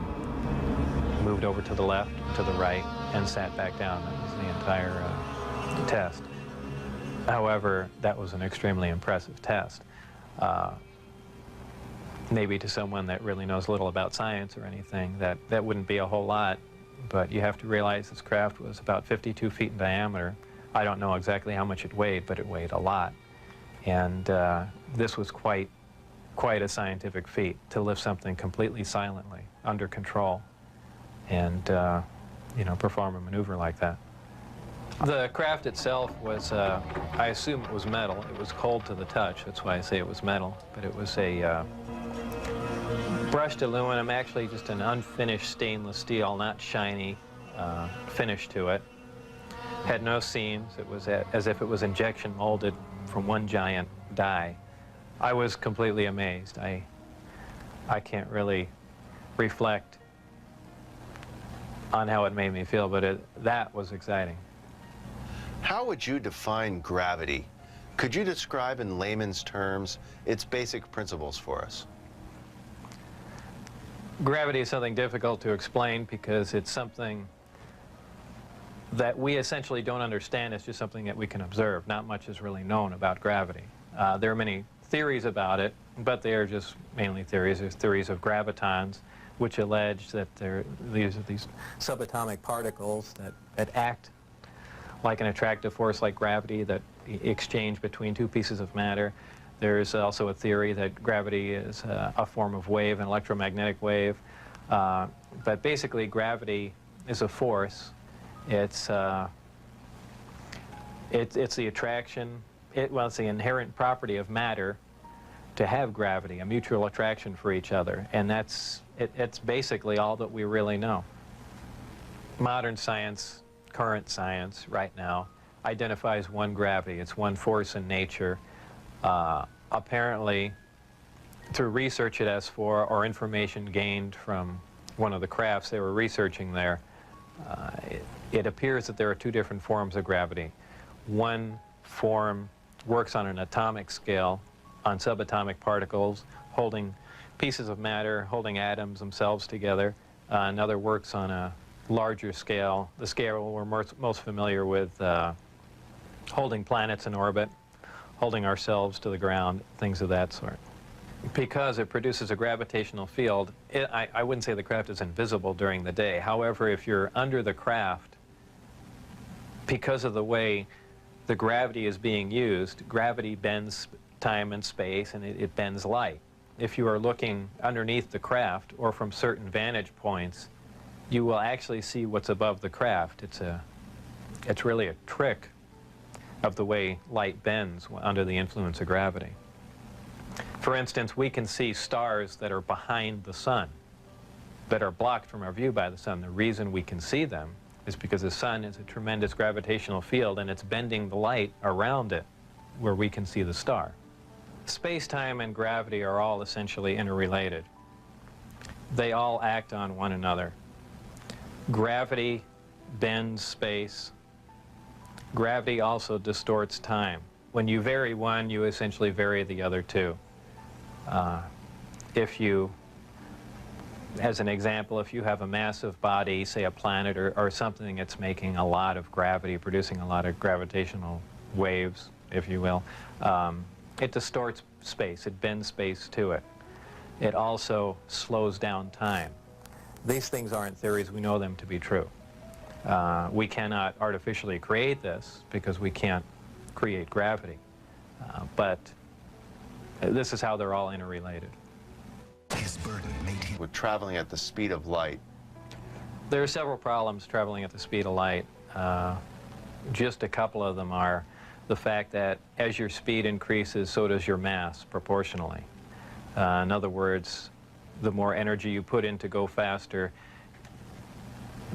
moved over to the left, to the right, and sat back down. That was the entire test. However, that was an extremely impressive test. Maybe to someone that really knows little about science or anything, that wouldn't be a whole lot, but you have to realize this craft was about 52 feet in diameter. I don't know exactly how much it weighed, but it weighed a lot. And this was quite a scientific feat, to lift something completely silently, under control, and you know, perform a maneuver like that. The craft itself was, I assume it was metal. It was cold to the touch, that's why I say it was metal, but it was a brushed aluminum, actually just an unfinished stainless steel, not shiny finish to it. Had no seams. It was as if it was injection molded from one giant die. I was completely amazed. I can't really reflect on how it made me feel, but that was exciting. How would you define gravity? Could you describe in layman's terms its basic principles for us? Gravity is something difficult to explain because it's something that we essentially don't understand. It's just something that we can observe. Not much is really known about gravity. There are many theories about it, but they are just mainly theories. There's theories of gravitons, which allege that these are these subatomic particles that act like an attractive force like gravity that exchange between two pieces of matter. There's also a theory that gravity is a form of wave, an electromagnetic wave. But basically, gravity is a force. It's the attraction, it's the inherent property of matter to have gravity, a mutual attraction for each other. And it's basically all that we really know. Modern science, current science right now, identifies one gravity. It's one force in nature. Apparently, through research at S4 or information gained from one of the crafts they were researching there, it appears that there are two different forms of gravity. One form works on an atomic scale, on subatomic particles, holding pieces of matter, holding atoms themselves together. Another works on a larger scale, the scale we're most familiar with, holding planets in orbit, holding ourselves to the ground, things of that sort. Because it produces a gravitational field, I wouldn't say the craft is invisible during the day. However, if you're under the craft, because of the way the gravity is being used, gravity bends time and space, and it bends light. If you are looking underneath the craft or from certain vantage points, you will actually see what's above the craft. It's really a trick of the way light bends under the influence of gravity. For instance, we can see stars that are behind the sun, that are blocked from our view by the sun. The reason we can see them is because the sun is a tremendous gravitational field and it's bending the light around it where we can see the star. Space-time and gravity are all essentially interrelated. They all act on one another. Gravity bends space. Gravity also distorts time. When you vary one, you essentially vary the other two. As an example, if you have a massive body, say a planet or something that's making a lot of gravity, producing a lot of gravitational waves, if you will, it distorts space. It bends space to it. It also slows down time. These things aren't theories. We know them to be true. We cannot artificially create this because we can't create gravity. But this is how they're all interrelated. With traveling at the speed of light, there are several problems traveling at the speed of light. Just a couple of them are the fact that as your speed increases, so does your mass proportionally. In other words, the more energy you put in to go faster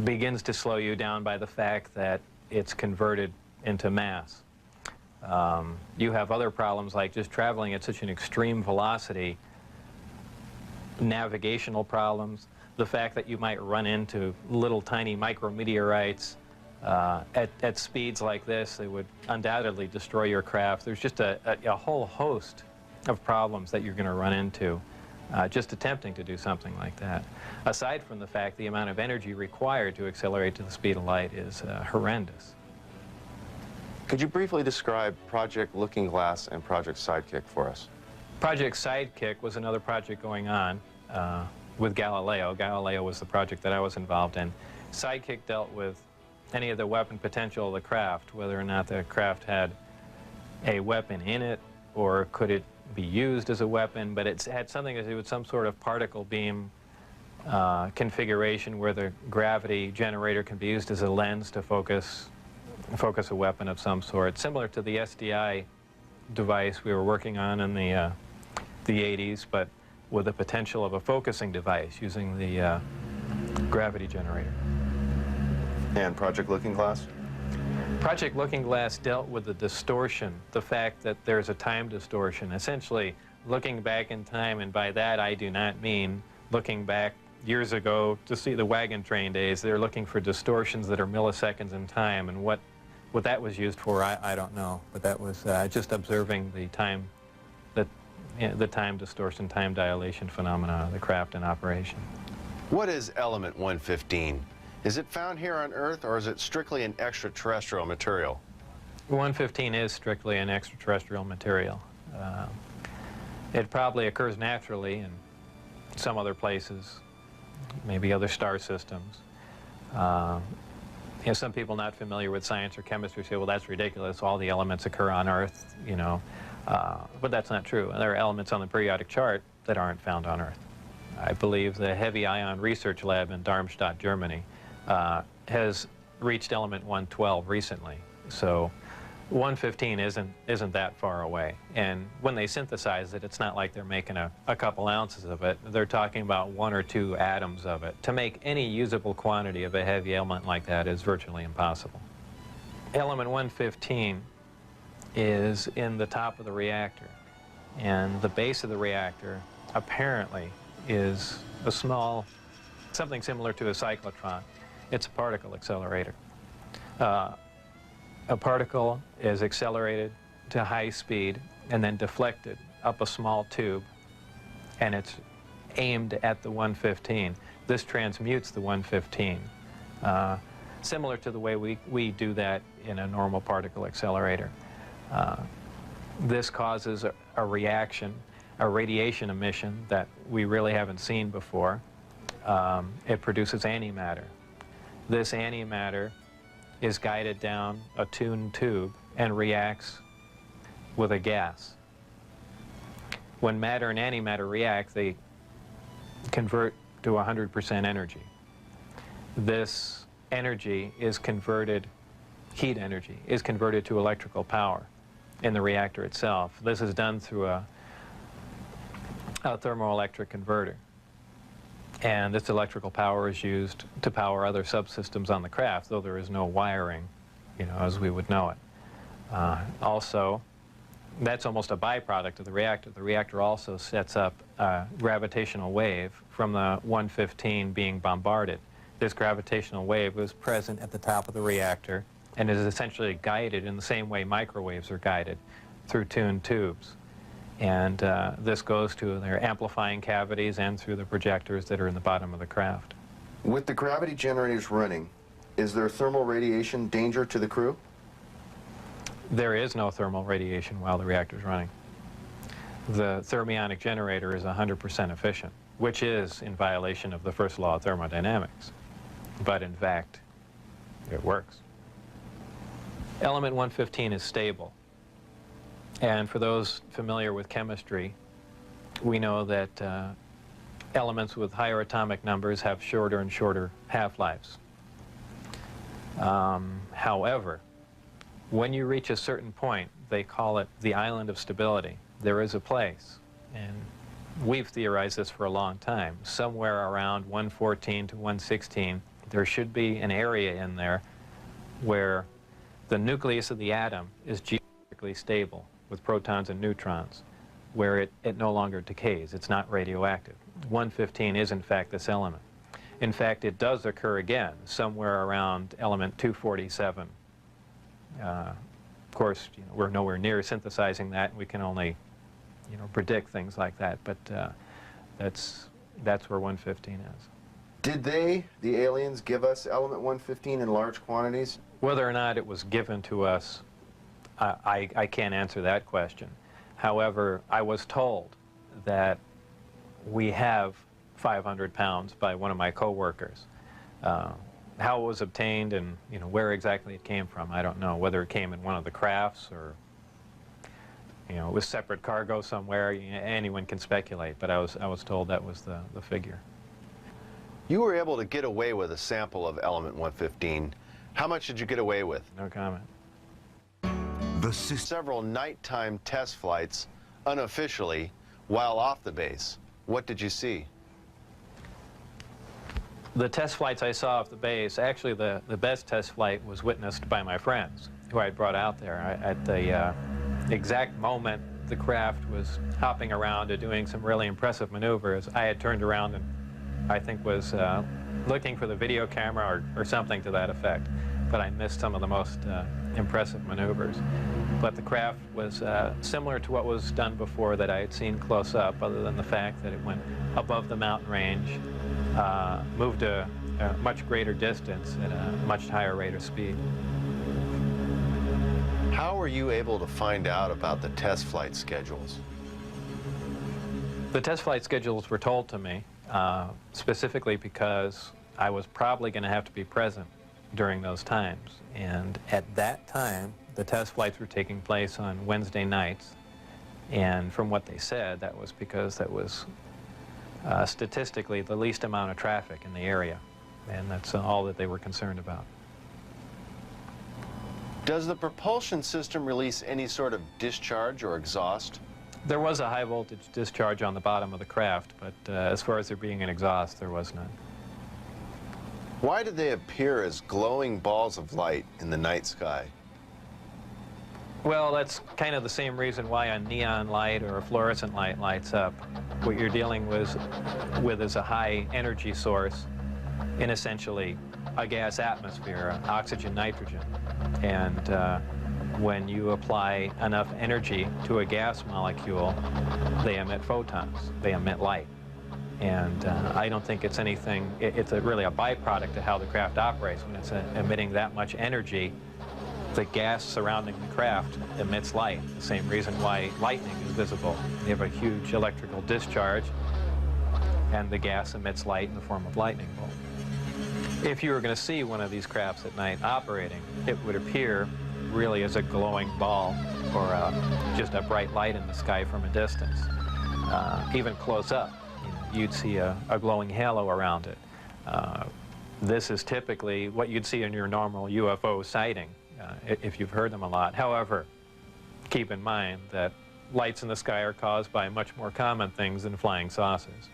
begins to slow you down by the fact that it's converted into mass. You have other problems like just traveling at such an extreme velocity, navigational problems, the fact that you might run into little tiny micrometeorites at speeds like this. They would undoubtedly destroy your craft. There's just a whole host of problems that you're going to run into just attempting to do something like that. Aside from the fact the amount of energy required to accelerate to the speed of light is horrendous. could you briefly describe Project Looking Glass and Project Sidekick for us? Project Sidekick was another project going on with Galileo. Galileo was the project that I was involved in. Sidekick dealt with any of the weapon potential of the craft, whether or not the craft had a weapon in it or could it be used as a weapon, but it had something to do with some sort of particle beam configuration where the gravity generator can be used as a lens to focus a weapon of some sort, similar to the SDI device we were working on in the 80s, but with the potential of a focusing device using the gravity generator. And Project Looking Glass? Project Looking Glass dealt with the distortion, the fact that there's a time distortion, essentially looking back in time, and by that I do not mean looking back years ago to see the wagon train days. They're looking for distortions that are milliseconds in time, and what that was used for, I don't know, but that was just observing the time, the time distortion, time dilation phenomena of the craft in operation. What is Element 115, Is it found here on Earth, or is it strictly an extraterrestrial material? 115 is strictly an extraterrestrial material. It probably occurs naturally in some other places, maybe other star systems. You know, some people not familiar with science or chemistry say, well, that's ridiculous, all the elements occur on Earth, you know. But that's not true. There are elements on the periodic chart that aren't found on Earth. I believe the Heavy Ion Research Lab in Darmstadt, Germany, has reached element 112 recently. So 115 isn't that far away. And when they synthesize it, it's not like they're making a couple ounces of it. They're talking about 1 or 2 atoms of it. To make any usable quantity of a heavy element like that is virtually impossible. Element 115 is in the top of the reactor. And the base of the reactor apparently is a small, something similar to a cyclotron. It's a particle accelerator. A particle is accelerated to high speed and then deflected up a small tube, and it's aimed at the 115. This transmutes the 115, similar to the way we do that in a normal particle accelerator. This causes a reaction, a radiation emission that we really haven't seen before. It produces antimatter. This antimatter is guided down a tuned tube and reacts with a gas. When matter and antimatter react, they convert to 100% energy. This energy is converted, heat energy, is converted to electrical power in the reactor itself. This is done through a thermoelectric converter. And this electrical power is used to power other subsystems on the craft, though there is no wiring, you know, as we would know it. Also, that's almost a byproduct of the reactor. The reactor also sets up a gravitational wave from the 115 being bombarded. This gravitational wave was present at the top of the reactor and is essentially guided in the same way microwaves are guided through tuned tubes. And this goes to their amplifying cavities and through the projectors that are in the bottom of the craft. With the gravity generators running, is there thermal radiation danger to the crew? There is no thermal radiation while the reactor is running. The thermionic generator is 100% efficient, which is in violation of the first law of thermodynamics. But in fact, it works. Element 115 is stable. And for those familiar with chemistry, we know that elements with higher atomic numbers have shorter and shorter half-lives. However, when you reach a certain point, they call it the island of stability. There is a place, and we've theorized this for a long time, somewhere around 114 to 116, there should be an area in there where the nucleus of the atom is geometrically stable with protons and neutrons, where it no longer decays. It's not radioactive. 115 is, in fact, this element. In fact, it does occur again somewhere around element 247. Of course, you know, we're nowhere near synthesizing that, and we can only, you know, predict things like that. But that's where 115 is. Did they, the aliens, give us element 115 in large quantities? Whether or not it was given to us, I can't answer that question. However, I was told that we have 500 pounds by one of my co-workers. How it was obtained and, you know, where exactly it came from, I don't know. Whether it came in one of the crafts or, you know, it was separate cargo somewhere. You know, anyone can speculate, but I was told that was the figure. You were able to get away with a sample of element 115. How much did you get away with? No comment. Several nighttime test flights, unofficially, while off the base. What did you see? The test flights I saw off the base, actually the best test flight was witnessed by my friends who I brought out there. At the exact moment the craft was hopping around and doing some really impressive maneuvers, I had turned around and I think was looking for the video camera or something to that effect. But I missed some of the most impressive maneuvers. But the craft was similar to what was done before that I had seen close up, other than the fact that it went above the mountain range, moved a a much greater distance at a much higher rate of speed. How were you able to find out about the test flight schedules? The test flight schedules were told to me specifically because I was probably going to have to be present during those times. And at that time, the test flights were taking place on Wednesday nights. And from what they said, that was because that was statistically the least amount of traffic in the area. And that's all that they were concerned about. Does the propulsion system release any sort of discharge or exhaust? There was a high voltage discharge on the bottom of the craft, but as far as there being an exhaust, there was none. Why do they appear as glowing balls of light in the night sky? Well, that's kind of the same reason why a neon light or a fluorescent light lights up. What you're dealing with is a high energy source in essentially a gas atmosphere, oxygen, nitrogen. And when you apply enough energy to a gas molecule, they emit photons, they emit light. And I don't think it's anything, it's really a byproduct of how the craft operates. When it's emitting that much energy, the gas surrounding the craft emits light, the same reason why lightning is visible. You have a huge electrical discharge, and the gas emits light in the form of lightning bolt. If you were going to see one of these crafts at night operating, it would appear really as a glowing ball or just a bright light in the sky from a distance. Even close up, you'd see a glowing halo around it. This is typically what you'd see in your normal UFO sighting, if you've heard them a lot. However, keep in mind that lights in the sky are caused by much more common things than flying saucers.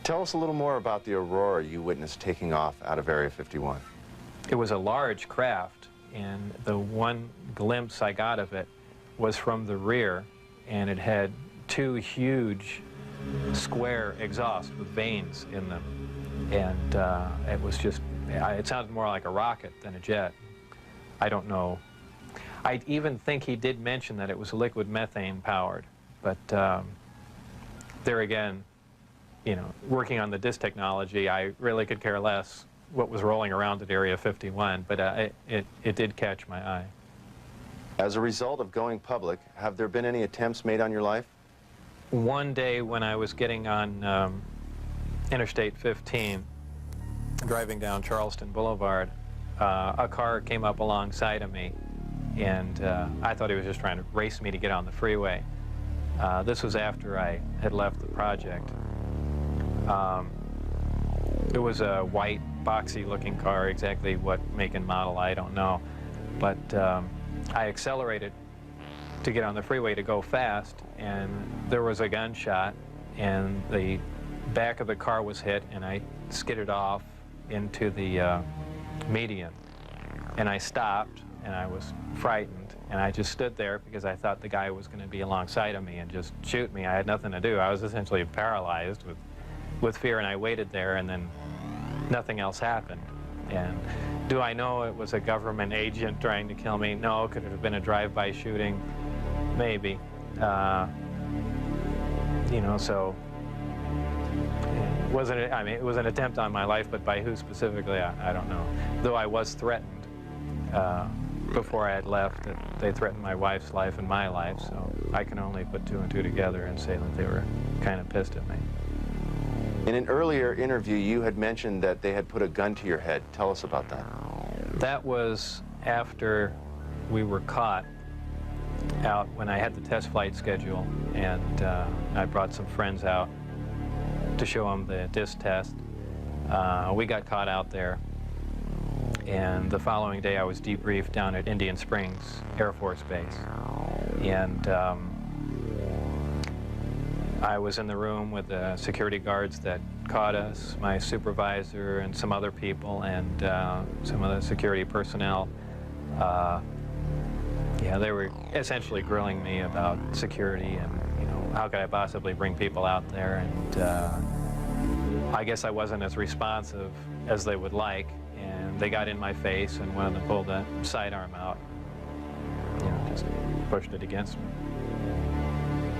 Tell us a little more about the Aurora you witnessed taking off out of Area 51. It was a large craft, and the one glimpse I got of it was from the rear, and it had two huge square exhausts with vanes in them. And it was just, it sounded more like a rocket than a jet. I don't know. I even think he did mention that it was liquid methane powered, but there again, you know, working on the DIS technology, I really could care less what was rolling around at Area 51, but it did catch my eye. As a result of going public, have there been any attempts made on your life? One day when I was getting on Interstate 15, driving down Charleston Boulevard, a car came up alongside of me, and I thought he was just trying to race me to get on the freeway. This was after I had left the project. It was a white, boxy-looking car. Exactly what make and model, I don't know. But I accelerated to get on the freeway to go fast, and there was a gunshot, and the back of the car was hit, and I skidded off into the median. And I stopped, and I was frightened, and I just stood there because I thought the guy was going to be alongside of me and just shoot me. I had nothing to do. I was essentially paralyzed with fear, and I waited there, and then nothing else happened. And do I know it was a government agent trying to kill me? No. Could it have been a drive-by shooting? Maybe. You know, so it wasn't, I mean, it was an attempt on my life, but by who specifically, I don't know. Though I was threatened before I had left, that they threatened my wife's life and my life, so I can only put two and two together and say that they were kind of pissed at me. In an earlier interview, you had mentioned that they had put a gun to your head. Tell us about that. That was after we were caught out when I had the test flight schedule, and I brought some friends out to show them the DIS test. We got caught out there, and the following day I was debriefed down at Indian Springs Air Force Base. And I was in the room with the security guards that caught us, my supervisor and some other people, and some of the security personnel. Yeah, they were essentially grilling me about security and, you know, how could I possibly bring people out there, and I guess I wasn't as responsive as they would like, and they got in my face, and one of them pulled the sidearm out, you know, just pushed it against me.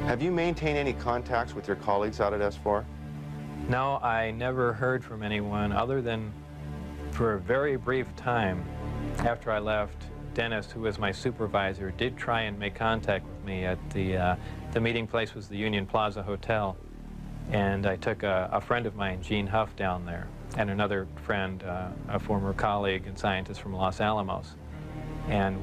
Have you maintained any contacts with your colleagues out at S4? No, I never heard from anyone other than for a very brief time after I left. Dennis, who was my supervisor, did try and make contact with me at the meeting place was the Union Plaza Hotel, and I took a friend of mine, Gene Huff, down there, and another friend, a former colleague and scientist from Los Alamos, and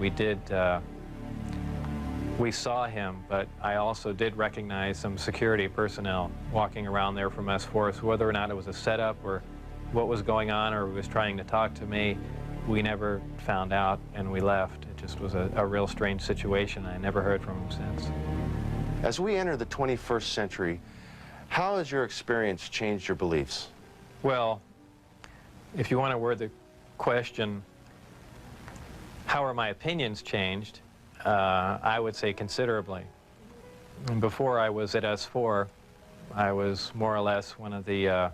we saw him, but I also did recognize some security personnel walking around there from S4, so whether or not it was a setup or what was going on or he was trying to talk to me, we never found out, and we left. It just was a real strange situation. I never heard from him since. As we enter the 21st century, how has your experience changed your beliefs? Well, if you want to word the question, how are my opinions changed? I would say considerably. And before I was at S4, I was more or less one of the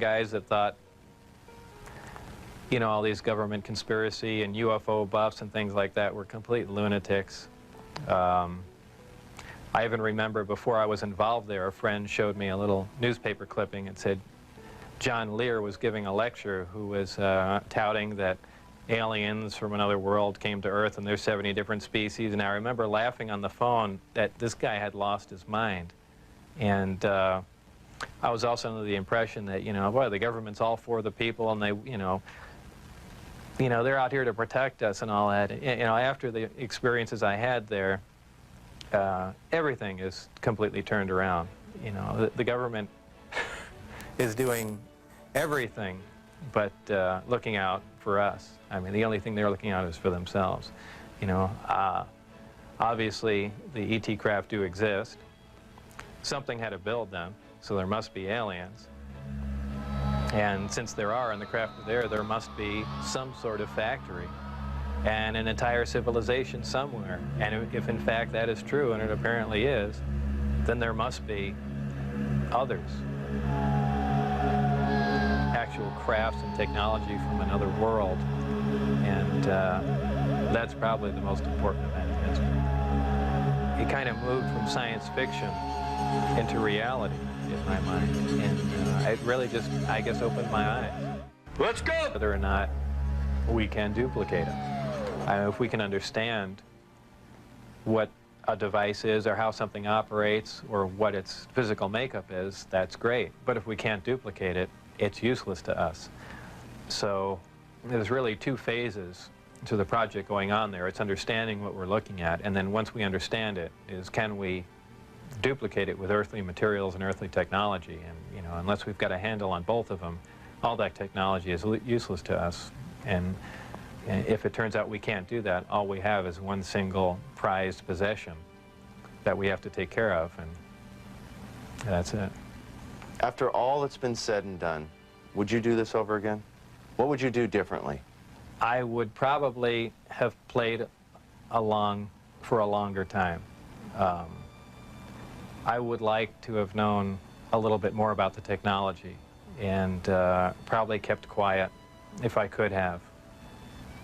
guys that thought, you know, all these government conspiracy and UFO buffs and things like that were complete lunatics. I even remember before I was involved there, a friend showed me a little newspaper clipping. It said John Lear was giving a lecture who was touting that aliens from another world came to Earth and there's 70 different species. And I remember laughing on the phone that this guy had lost his mind. And I was also under the impression that, you know, boy, the government's all for the people and they, you know, they're out here to protect us and all that. You know, after the experiences I had there, everything is completely turned around. You know, the government is doing everything but looking out for us. I mean, the only thing they're looking out is for themselves. You know, obviously the ET craft do exist. Something had to build them, so there must be aliens. And since there are and the craft are there must be some sort of factory and an entire civilization somewhere. And if in fact that is true, and it apparently is, then there must be others. Actual crafts and technology from another world. And that's probably the most important event in history. It kind of moved from science fiction into reality in my mind. And it really just, I guess, opened my eyes. Let's go! Whether or not we can duplicate them. If we can understand what a device is or how something operates or what its physical makeup is, that's great. But if we can't duplicate it, it's useless to us. So there's really two phases to the project going on there. It's understanding what we're looking at, and then once we understand it, is can we duplicate it with earthly materials and earthly technology? And, you know, unless we've got a handle on both of them, all that technology is useless to us. And if it turns out we can't do that, all we have is one single prized possession that we have to take care of, and that's it. After all that's been said and done, would you do this over again? What would you do differently? I would probably have played along for a longer time. I would like to have known a little bit more about the technology and probably kept quiet if I could have.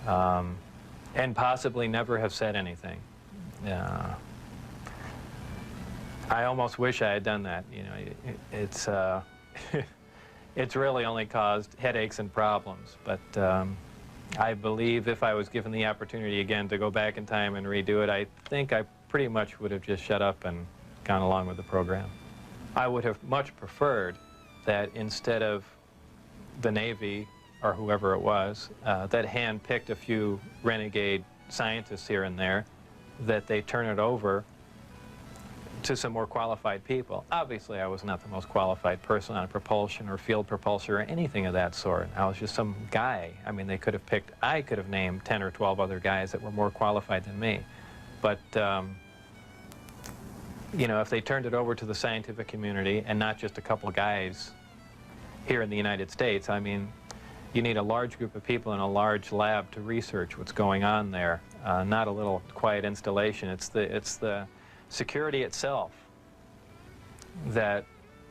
And possibly never have said anything. I almost wish I had done that. You know, it's it's really only caused headaches and problems. But I believe if I was given the opportunity again to go back in time and redo it, I think I pretty much would have just shut up and gone along with the program. I would have much preferred that instead of the Navy or whoever it was, that hand-picked a few renegade scientists here and there, that they turn it over to some more qualified people. Obviously, I was not the most qualified person on propulsion or field propulsion or anything of that sort. I was just some guy. I mean, they could have picked, I could have named 10 or 12 other guys that were more qualified than me. But, you know, if they turned it over to the scientific community and not just a couple of guys here in the United States, I mean, you need a large group of people in a large lab to research what's going on there, not a little quiet installation. It's the security itself that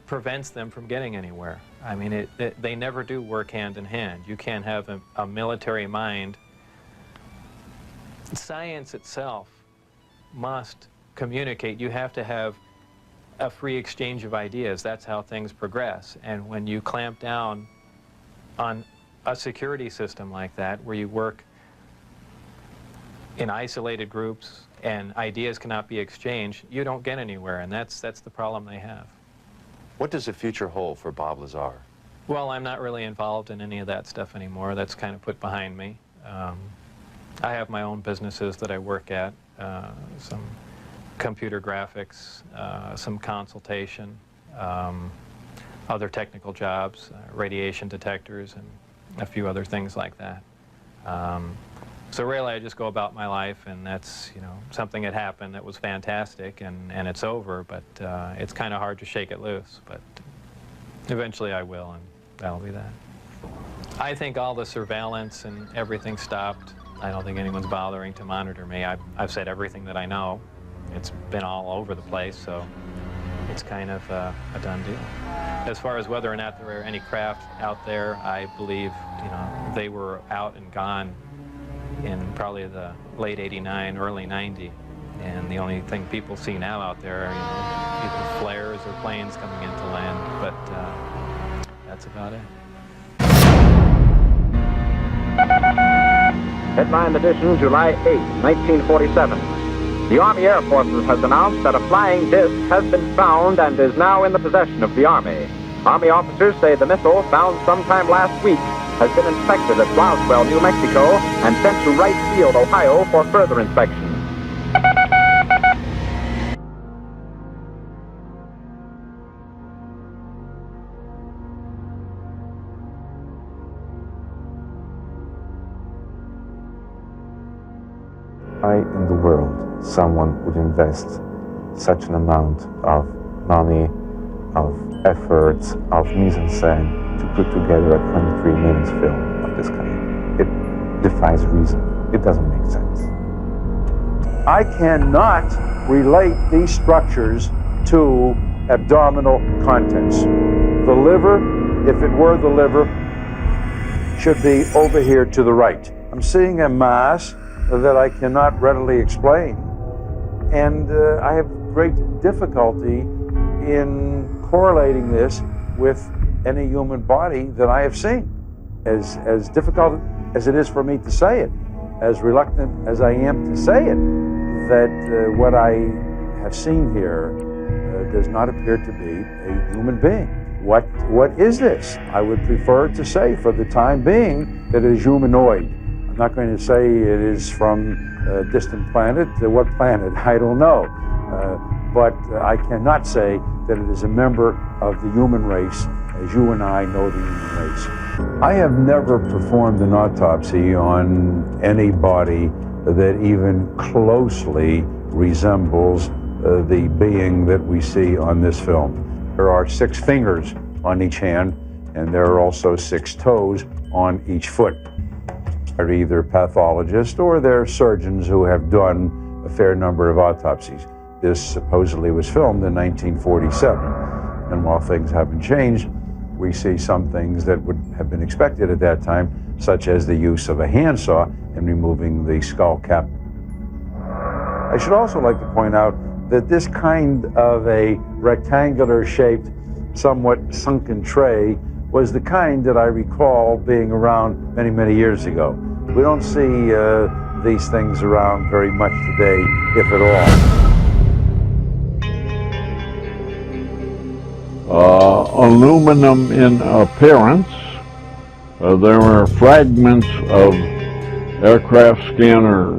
prevents them from getting anywhere. I mean, they never do work hand in hand. You can't have a military mind. Science itself must communicate. You have to have a free exchange of ideas. That's how things progress. And when you clamp down on a security system like that, where you work in isolated groups and ideas cannot be exchanged, you don't get anywhere, and that's the problem they have. What does the future hold for Bob Lazar? Well, I'm not really involved in any of that stuff anymore. That's kind of put behind me. I have my own businesses that I work at, some computer graphics, some consultation, other technical jobs, radiation detectors, and a few other things like that. So really, I just go about my life, and that's, you know, something that happened that was fantastic, and it's over, but it's kind of hard to shake it loose. But eventually I will, and that'll be that. I think all the surveillance and everything stopped. I don't think anyone's bothering to monitor me. I've said everything that I know. It's been all over the place, so it's kind of a done deal. As far as whether or not there are any craft out there, I believe, you know, they were out and gone in probably the late '89, early '90, and the only thing people see now out there are, you know, either flares or planes coming into land, but that's about it. Headline edition, July 8, 1947. The Army Air Forces has announced that a flying disc has been found and is now in the possession of the Army. Army officers say the missile, found sometime last week, has been inspected at Roswell, New Mexico, and sent to Wright Field, Ohio, for further inspection. Why in the world someone would invest such an amount of money, of efforts, of mise-en-scène to put together a 23-minute film of this kind? It defies reason. It doesn't make sense. I cannot relate these structures to abdominal contents. The liver, if it were the liver, should be over here to the right. I'm seeing a mass that I cannot readily explain. And I have great difficulty in correlating this with any human body that I have seen. As difficult as it is for me to say it, as reluctant as I am to say it, that what I have seen here does not appear to be a human being. What is this? I would prefer to say, for the time being, that it is humanoid. I'm not going to say it is from a distant planet. What planet? I don't know. But I cannot say that it is a member of the human race as you and I know the human race. I have never performed an autopsy on anybody that even closely resembles the being that we see on this film. There are 6 fingers on each hand, and there are also 6 toes on each foot. They're either pathologists or they're surgeons who have done a fair number of autopsies. This supposedly was filmed in 1947, and while things haven't changed, we see some things that would have been expected at that time, such as the use of a handsaw in removing the skull cap. I should also like to point out that this kind of a rectangular-shaped, somewhat sunken tray was the kind that I recall being around many, many years ago. We don't see these things around very much today, if at all. Aluminum in appearance. There were fragments of aircraft skin or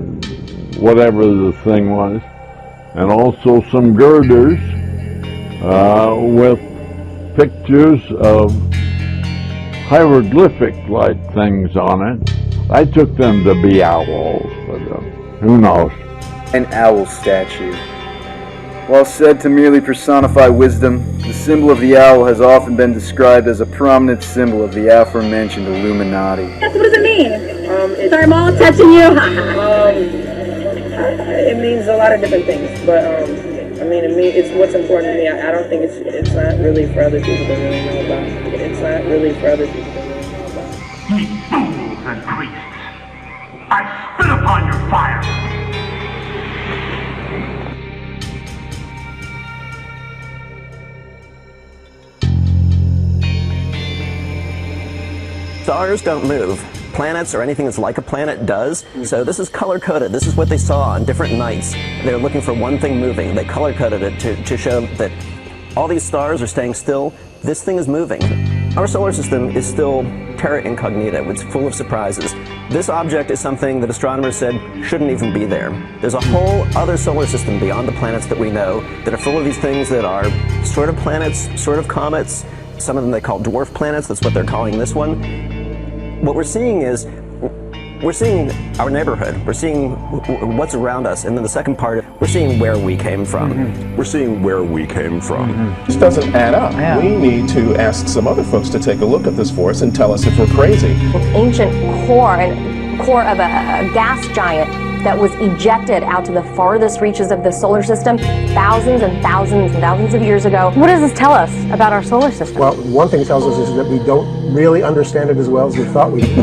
whatever the thing was, and also some girders with pictures of hieroglyphic-like things on it. I took them to be owls, but who knows? An owl statue. While said to merely personify wisdom, the symbol of the owl has often been described as a prominent symbol of the aforementioned Illuminati. What does it mean? Sorry, I'm all touching you. It means a lot of different things, but I mean, it's what's important to me. I don't think it's not really for other people to really know about. It's not really for other people to really know about. Ye fools and priests! I spit upon your fire! Stars don't move. Planets or anything that's like a planet does. So this is color-coded. This is what they saw on different nights. They're looking for one thing moving. They color-coded it to show that all these stars are staying still. This thing is moving. Our solar system is still terra incognita. It's full of surprises. This object is something that astronomers said shouldn't even be there. There's a whole other solar system beyond the planets that we know that are full of these things that are sort of planets, sort of comets. Some of them they call dwarf planets. That's what they're calling this one. What we're seeing is, we're seeing our neighborhood. We're seeing what's around us. And then the second part, we're seeing where we came from. We're seeing where we came from. This doesn't add up. We need to ask some other folks to take a look at this for us and tell us if we're crazy. An ancient core of a gas giant that was ejected out to the farthest reaches of the solar system thousands and thousands and thousands of years ago. What does this tell us about our solar system? Well, one thing it tells us is that we don't really understand it as well as we thought we did.